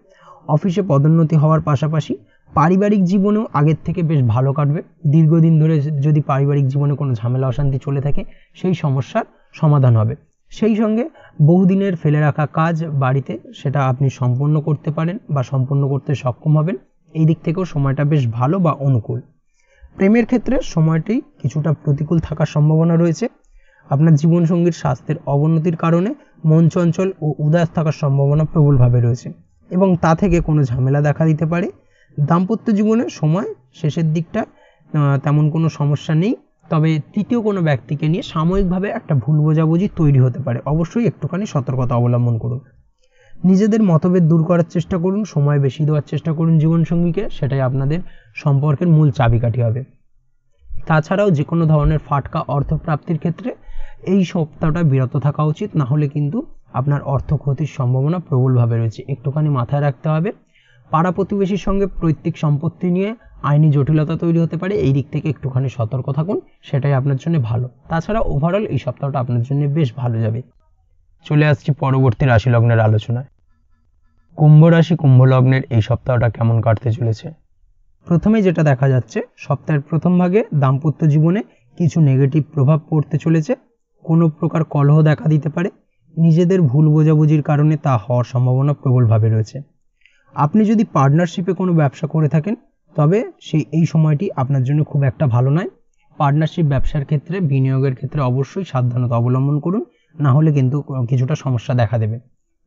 অফিসে পদোন্নতি হওয়ার পাশাপাশি পারিবারিক জীবনেও আগের থেকে বেশ ভালো কাটবে। দীর্ঘদিন ধরে যদি পারিবারিক জীবনে কোনো ঝামেলা অশান্তি চলে থাকে, সেই সমস্যার সমাধান হবে। সেই সঙ্গে বহুদিনের ফেলে রাখা কাজ বাড়িতে সেটা আপনি সম্পন্ন করতে পারেন বা সম্পন্ন করতে সক্ষম হবেন। এই দিক থেকেও সময়টা বেশ ভালো বা অনুকূল। প্রেমের ক্ষেত্রে সময়টি কিছুটা প্রতিকূল থাকার সম্ভাবনা রয়েছে। আপনার জীবনসঙ্গীর স্বাস্থ্যের অবনতির কারণে মন চঞ্চল ও উদাস থাকার সম্ভাবনা প্রবলভাবে রয়েছে এবং তা থেকে কোনো ঝামেলা দেখা দিতে পারে। দাম্পত্য জীবনের সময় শেষের দিকটা তেমন কোনো সমস্যা নেই, তবে তৃতীয় কোনো ব্যক্তিকে নিয়ে সাময়িকভাবে একটা ভুল বোঝাবুঝি তৈরি হতে পারে। অবশ্যই একটুখানি সতর্কতা অবলম্বন করুন। নিজেদের মতভেদ দূর করার চেষ্টা করুন, সময় বেশি দেওয়ার চেষ্টা করুন জীবনসঙ্গীকে, সেটাই আপনাদের সম্পর্কের মূল চাবিকাঠি হবে। তাছাড়াও যে কোনো ধরনের ফাটকা অর্থপ্রাপ্তির ক্ষেত্রে এই সপ্তাহটা বিরত থাকা উচিত, না হলে কিন্তু আপনার অর্থ ক্ষতির সম্ভাবনা প্রবলভাবে রয়েছে, একটুখানি মাথায় রাখতে হবে। পাড়া প্রতিবেশীর সঙ্গে পৈতৃক সম্পত্তি নিয়ে আইনি জটিলতা তৈরি হতে পারে, এই দিক থেকে একটুখানি সতর্ক থাকুন, সেটাই আপনার জন্য ভালো। তাছাড়া ওভারঅল এই সপ্তাহটা আপনার জন্য বেশ ভালো যাবে। চলে আসছি পরবর্তী রাশি লগ্নের আলোচনায়। কুম্ভ রাশি কুম্ভ লগ্নের এই সপ্তাহটা কেমন কাটতে চলেছে? প্রথমে যেটা দেখা যাচ্ছে, সপ্তাহের প্রথম ভাগে দাম্পত্য জীবনে কিছু নেগেটিভ প্রভাব পড়তে চলেছে। কোনো প্রকার কলহ দেখা দিতে পারে, নিজেদের ভুল বোঝাবুঝির কারণে তা হওয়ার সম্ভাবনা প্রবলভাবে রয়েছে। আপনি যদি পার্টনারশিপে কোনো ব্যবসা করে থাকেন, তবে এই সময়টি আপনার জন্য খুব একটা ভালো নয়। পার্টনারশিপ ব্যবসার ক্ষেত্রে বিনিয়োগের ক্ষেত্রে অবশ্যই সাবধানতা অবলম্বন করুন, না হলে কিন্তু কিছুটা সমস্যা দেখা দেবে।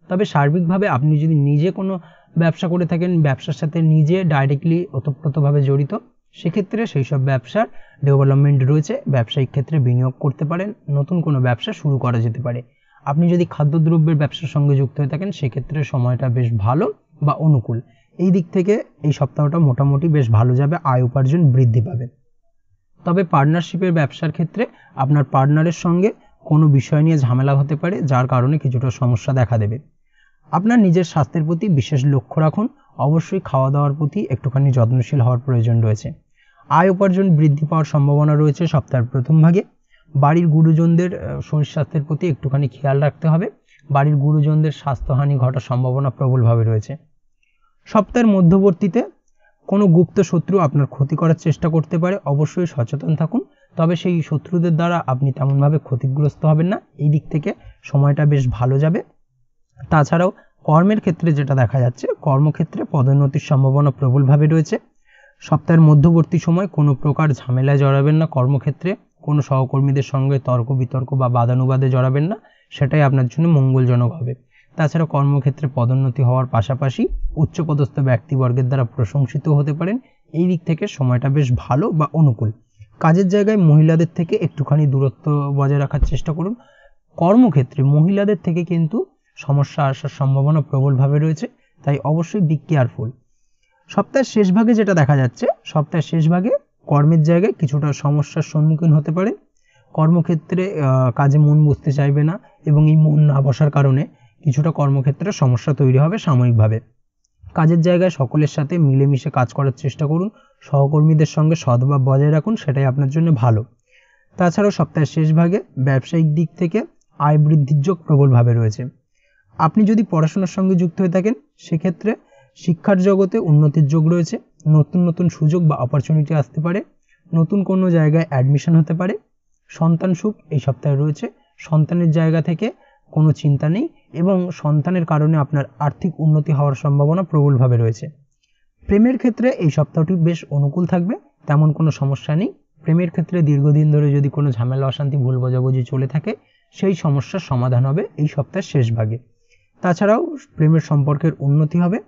তবে সার্বিকভাবে আপনি যদি নিজে কোনো ব্যবসা করে থাকেন, ব্যবসার সাথে নিজে ডাইরেক্টলি ওতপ্রোতভাবে জড়িত, সেক্ষেত্রে সেই সব ব্যবসার ডেভেলপমেন্ট রয়েছে, ব্যবসায়িক ক্ষেত্রে বিনিয়োগ করতে পারেন, নতুন কোনো ব্যবসা শুরু করা যেতে পারে। আপনি যদি খাদ্যদ্রব্যের ব্যবসার সঙ্গে যুক্ত হয়ে থাকেন সেক্ষেত্রে সময়টা বেশ ভালো বা অনুকূল। এই দিক থেকে এই সপ্তাহটা মোটামুটি বেশ ভালো যাবে, আয় উপার্জন বৃদ্ধি পাবে। তবে পার্টনারশিপের ব্যবসার ক্ষেত্রে আপনার পার্টনারের সঙ্গে কোনো বিষয় নিয়ে ঝামেলা হতে পারে, যার কারণে কিছুটা সমস্যা দেখা দেবে। আপনার নিজের স্বাস্থ্যের প্রতি বিশেষ লক্ষ্য রাখুন, অবশ্যই খাওয়া দাওয়ার প্রতি একটুখানি যত্নশীল হওয়ার প্রয়োজন রয়েছে। আয় উপার্জন বৃদ্ধি পাওয়ার সম্ভাবনা রয়েছে সপ্তাহের প্রথম ভাগে। বাড়ির গুরুজনদের শরীর স্বাস্থ্যের প্রতি একটুখানি খেয়াল রাখতে হবে, বাড়ির গুরুজনদের স্বাস্থ্যহানি ঘটার সম্ভাবনা প্রবলভাবে রয়েছে। সপ্তাহের মধ্যবর্তীতে কোনো গুপ্ত শত্রু আপনার ক্ষতি করার চেষ্টা করতে পারে, অবশ্যই সচেতন থাকুন। তবে সেই শত্রুদের দ্বারা আপনি তেমনভাবে ক্ষতিগ্রস্ত হবেন না, এই দিক থেকে সময়টা বেশ ভালো যাবে। তাছাড়াও কর্মের ক্ষেত্রে যেটা দেখা যাচ্ছে, কর্মক্ষেত্রে পদোন্নতির সম্ভাবনা প্রবলভাবে রয়েছে। সপ্তাহের মধ্যবর্তী সময় কোনো প্রকার ঝামেলায় জড়াবেন না, কর্মক্ষেত্রে কোনো সহকর্মীদের সঙ্গে তর্ক বিতর্ক বা বাদানুবাদে জড়াবেন না, সেটাই আপনার জন্য মঙ্গলজনক হবে। তাছাড়া কর্মক্ষেত্রে পদোন্নতি হওয়ার পাশাপাশি উচ্চপদস্থ ব্যক্তিবর্গের দ্বারা প্রশংসিত হতে পারেন, এই দিক থেকে সময়টা বেশ ভালো বা অনুকূল। কাজের জায়গায় মহিলাদের থেকে একটুখানি দূরত্ব বজায় রাখার চেষ্টা করুন। কর্মক্ষেত্রে মহিলাদের থেকে কিন্তু সমস্যা আসার সম্ভাবনা প্রবলভাবে রয়েছে, তাই অবশ্যই বি কেয়ারফুল। সপ্তাহের শেষ ভাগে যেটা দেখা যাচ্ছে, সপ্তাহের শেষ ভাগে কর্মের জায়গায় কিছুটা সমস্যার সম্মুখীন হতে পারে। কর্মক্ষেত্রে কাজে মন বসতে চাইবে না এবং এই মন না বসার কারণে কিছুটা কর্মক্ষেত্রে সমস্যা তৈরি হবে সাময়িকভাবে। কাজের জায়গায় সকলের সাথে মিলেমিশে কাজ করার চেষ্টা করুন, সহকর্মীদের সঙ্গে সদ্ভাব বজায় রাখুন, সেটাই আপনার জন্য ভালো। তাছাড়াও সপ্তাহের শেষ ভাগে ব্যবসায়িক দিক থেকে আয় বৃদ্ধির যোগ প্রবলভাবে রয়েছে। আপনি যদি পড়াশোনার সঙ্গে যুক্ত হয়ে থাকেন সেক্ষেত্রে শিক্ষার জগতে উন্নতির যোগ রয়েছে, নতুন নতুন সুযোগ বা অপরচুনিটি আসতে পারে, নতুন কোনো জায়গায় অ্যাডমিশন হতে পারে। সন্তান সুখ এই সপ্তাহে রয়েছে, সন্তানের জায়গা থেকে কোনো চিন্তা নেই এবং সন্তানের কারণে আপনার আর্থিক উন্নতি হওয়ার সম্ভাবনা প্রবলভাবে রয়েছে। প্রেমের ক্ষেত্রে এই সপ্তাহটি বেশ অনুকূল থাকবে, তেমন কোনো সমস্যা নেই। প্রেমের ক্ষেত্রে দীর্ঘদিন ধরে যদি কোনো ঝামেলা অশান্তি ভুল বোঝাবুঝি চলে থাকে সেই সমস্যার সমাধান হবে এই সপ্তাহের শেষ ভাগে। তাছাড়াও প্রেমের সম্পর্কের উন্নতি হবে।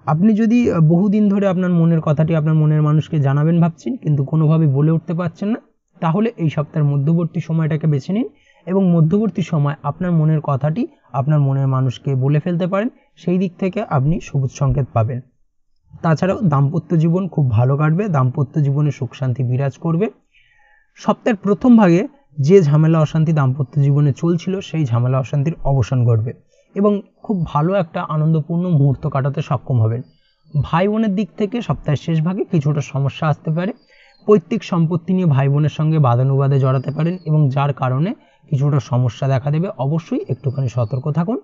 আপনি যদি বহুদিন ধরে আপনার মনের কথাটি আপনার মনের মানুষকে জানাবেন ভাবছেন কিন্তু কোনোভাবে বলে উঠতে পারছেন না, তাহলে এই সপ্তাহের মধ্যবর্তী সময়টাকে বেছে নিন এবং মধ্যবর্তী সময় আপনার মনের কথাটি আপনার মনের মানুষকে বলে ফেলতে পারেন, সেই দিক থেকে আপনি সবুজ সংকেত পাবেন। তাছাড়াও দাম্পত্য জীবন খুব ভালো কাটবে, দাম্পত্য জীবনে সুখ শান্তি বিরাজ করবে। সপ্তাহের প্রথম ভাগে যে ঝামেলা অশান্তি দাম্পত্য জীবনে চলছিল সেই ঝামেলা অশান্তির অবসান ঘটবে এবং খুব ভালো একটা আনন্দপূর্ণ মুহূর্ত কাটাতে সক্ষম হবেন। ভাই বোনের দিক থেকে সপ্তাহের শেষ ভাগে কিছুটা সমস্যা আসতে পারে, পৈতৃক সম্পত্তি নিয়ে ভাই বোনের সঙ্গে বাদানুবাদে জড়াতে পারেন এবং যার কারণে কিছুটা সমস্যা দেখা দেবে। অবশ্যই একটুখানি সতর্ক থাকুন।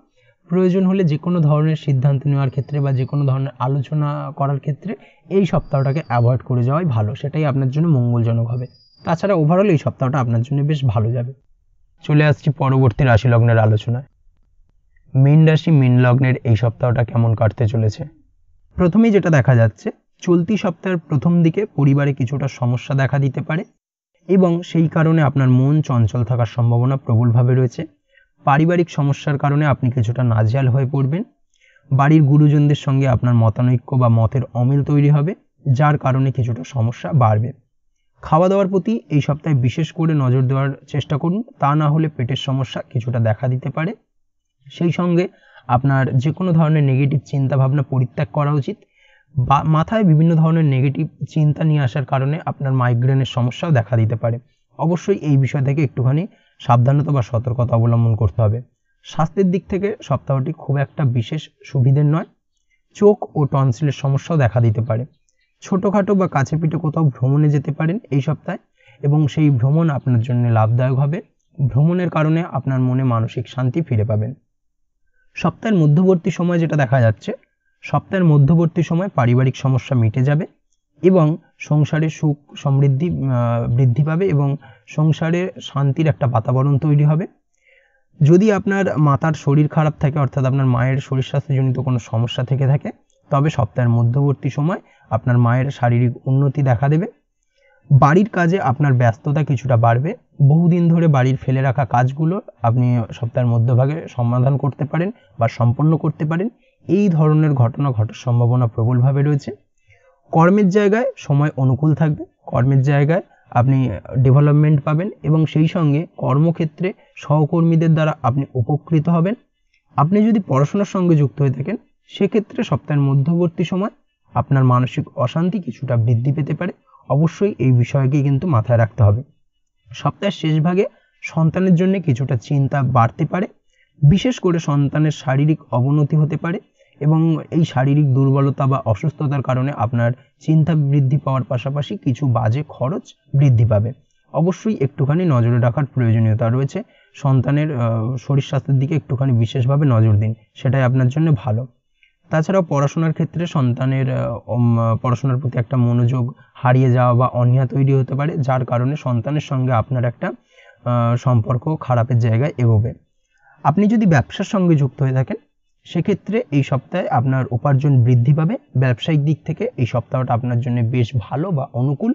প্রয়োজন হলে যে কোনো ধরনের সিদ্ধান্ত নেওয়ার ক্ষেত্রে বা যে কোনো ধরনের আলোচনা করার ক্ষেত্রে এই সপ্তাহটাকে অ্যাভয়েড করে যাওয়াই ভালো, সেটাই আপনার জন্য মঙ্গলজনক হবে। তাছাড়া ওভারঅল এই সপ্তাহটা আপনার জন্য বেশ ভালো যাবে। চলে আসছি পরবর্তী রাশি লগ্নের আলোচনায়। মীন রাশি মীন লগ্নের এই সপ্তাহটা কেমন কাটতে চলেছে। প্রথমেই যেটা দেখা যাচ্ছে, চলতি সপ্তাহের প্রথম দিকে পরিবারে কিছুটা সমস্যা দেখা দিতে পারে এবং সেই কারণে আপনার মন চঞ্চল থাকার সম্ভাবনা প্রবলভাবে রয়েছে। পারিবারিক সমস্যার কারণে আপনি কিছুটা নাজেহাল হয়ে পড়বেন। বাড়ির গুরুজনদের সঙ্গে আপনার মতানৈক্য বা মতের অমিল তৈরি হবে, যার কারণে কিছুটা সমস্যা বাড়বে। খাওয়া দাওয়ার প্রতি এই সপ্তাহে বিশেষ করে নজর দেওয়ার চেষ্টা করুন, তা না হলে পেটের সমস্যা কিছুটা দেখা দিতে পারে। সেই সঙ্গে আপনার যে কোনো ধরনের নেগেটিভ চিন্তা ভাবনা পরিত্যাগ করা উচিত। বা মাথায় বিভিন্ন ধরনের নেগেটিভ চিন্তা নিয়ে আসার কারণে আপনার মাইগ্রেনের সমস্যাও দেখা দিতে পারে। অবশ্যই এই বিষয় থেকে একটুখানি সাবধানতা বা সতর্কতা অবলম্বন করতে হবে। স্বাস্থ্যের দিক থেকে সপ্তাহটি খুব একটা বিশেষ সুবিধের নয়, চোখ ও টনসিলের সমস্যাও দেখা দিতে পারে। ছোটোখাটো বা কাছে পিঠে কোথাও ভ্রমণে যেতে পারেন এই সপ্তাহে এবং সেই ভ্রমণ আপনার জন্য লাভদায়ক হবে। ভ্রমণের কারণে আপনার মনে মানসিক শান্তি ফিরে পাবেন। সপ্তাহের মধ্যবর্তী সময় যেটা দেখা যাচ্ছে, সপ্তাহের মধ্যবর্তী সময় পারিবারিক সমস্যা মিটে যাবে এবং সংসারে সুখ সমৃদ্ধি বৃদ্ধি পাবে এবং সংসারে শান্তির একটা বাতাবরণ তৈরি হবে। যদি আপনার মাতার শরীর খারাপ থাকে, অর্থাৎ আপনার মায়ের শরীর স্বাস্থ্যজনিত কোনো সমস্যা থেকে থাকে, তবে সপ্তাহের মধ্যবর্তী সময় আপনার মায়ের শারীরিক উন্নতি দেখা দেবে। বাড়ির কাজে আপনার ব্যস্ততা কিছুটা বাড়বে। বহুদিন ধরে বাড়ির ফেলে রাখা কাজগুলো আপনি সপ্তাহের মধ্যভাগে সমাধান করতে পারেন বা সম্পন্ন করতে পারেন, এই ধরনের ঘটনা ঘটার সম্ভাবনা প্রবলভাবে রয়েছে। কর্মের জায়গায় সময় অনুকূল থাকবে, কর্মের জায়গায় আপনি ডেভেলপমেন্ট পাবেন এবং সেই সঙ্গে কর্মক্ষেত্রে সহকর্মীদের দ্বারা আপনি উপকৃত হবেন। আপনি যদি পড়াশোনার সঙ্গে যুক্ত হয়ে থাকেন সেক্ষেত্রে সপ্তাহের মধ্যবর্তী সময় আপনার মানসিক অশান্তি কিছুটা বৃদ্ধি পেতে পারে। অবশ্যই এই বিষয়কে কিন্তু মাথায় রাখতে হবে। সপ্তাহের শেষ ভাগে সন্তানের জন্য কিছুটা চিন্তা বাড়তে পারে, বিশেষ করে সন্তানের শারীরিক অবনতি হতে পারে এবং এই শারীরিক দুর্বলতা বা অসুস্থতার কারণে আপনার চিন্তা বৃদ্ধি পাওয়ার পাশাপাশি কিছু বাজে খরচ বৃদ্ধি পাবে। অবশ্যই একটুখানি নজরে রাখার প্রয়োজনীয়তা রয়েছে। সন্তানের শরীর স্বাস্থ্যের দিকে একটুখানি বিশেষভাবে নজর দিন, সেটাই আপনার জন্য ভালো। তাছাড়াও পড়াশোনার ক্ষেত্রে সন্তানের পড়াশোনার প্রতি একটা মনোযোগ হারিয়ে যাওয়া বা অনীহা তৈরি হতে পারে, যার কারণে সন্তানের সঙ্গে আপনার একটা সম্পর্ক খারাপের জায়গায় এগোবে। আপনি যদি ব্যবসার সঙ্গে যুক্ত হয়ে থাকেন সেক্ষেত্রে এই সপ্তাহে আপনার উপার্জন বৃদ্ধি পাবে। ব্যবসায়িক দিক থেকে এই সপ্তাহটা আপনার জন্য বেশ ভালো বা অনুকূল।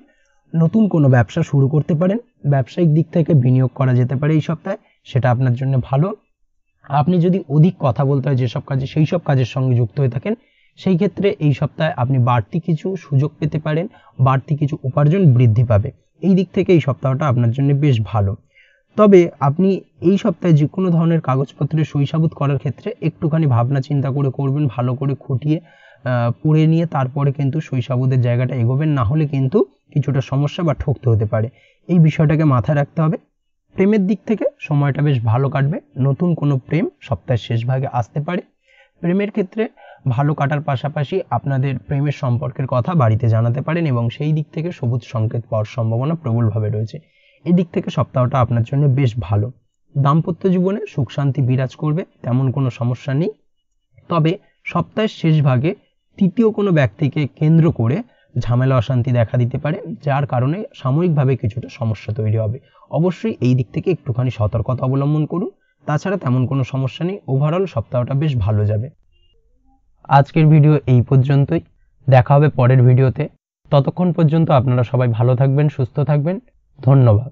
নতুন কোনো ব্যবসা শুরু করতে পারেন, ব্যবসায়িক দিক থেকে বিনিয়োগ করা যেতে পারে এই সপ্তাহে, সেটা আপনার জন্য ভালো। আপনি যদি অধিক কথা বলতে হয় যেসব কাজে, সেই সব কাজের সঙ্গে যুক্ত হয়ে থাকেন সেই ক্ষেত্রে এই সপ্তাহে আপনি বাড়তি কিছু সুযোগ পেতে পারেন, বাড়তি কিছু উপার্জন বৃদ্ধি পাবে। এই দিক থেকে এই সপ্তাহটা আপনার জন্য বেশ ভালো। তবে আপনি এই সপ্তাহে যে কোনো ধরনের কাগজপত্রে সই সাবুত করার ক্ষেত্রে একটুখানি ভাবনা চিন্তা করে করবেন, ভালো করে খুঁটিয়ে পড়ে নিয়ে তারপরে কিন্তু সই সাবুতের জায়গাটা এগোবেন, না হলে কিন্তু কিছুটা সমস্যা বা ঠকতে হতে পারে। এই বিষয়টাকে মাথায় রাখতে হবে। প্রেমের দিক থেকে সময়টা বেশ ভালো কাটবে, নতুন কোনো প্রেম সপ্তাহের শেষ ভাগে আসতে পারে। প্রেমের ক্ষেত্রে ভালো কাটার পাশাপাশি আপনাদের প্রেমের সম্পর্কের কথা বাড়িতে জানাতে পারেন এবং সেই দিক থেকে সবুজ সংকেত পাওয়ার সম্ভাবনা প্রবলভাবে রয়েছে। এই দিক থেকে সপ্তাহটা আপনার জন্য বেশ ভালো। দাম্পত্য জীবনে সুখ শান্তি বিরাজ করবে, তেমন কোনো সমস্যা নেই। তবে সপ্তাহের শেষ ভাগে তৃতীয় কোনো ব্যক্তিকে কেন্দ্র করে ঝামেলা অশান্তি দেখা দিতে পারে, যার কারণে সাময়িকভাবে কিছুটা সমস্যা তৈরি হবে। অবশ্যই এই দিক থেকে একটুখানি সতর্কতা অবলম্বন করুন। তাছাড়া তেমন কোনো সমস্যা নেই, ওভারঅল সপ্তাহটা বেশ ভালো যাবে। আজকের ভিডিও এই পর্যন্তই, দেখা হবে পরের ভিডিওতে। ততক্ষণ পর্যন্ত আপনারা সবাই ভালো থাকবেন, সুস্থ থাকবেন। ধন্যবাদ।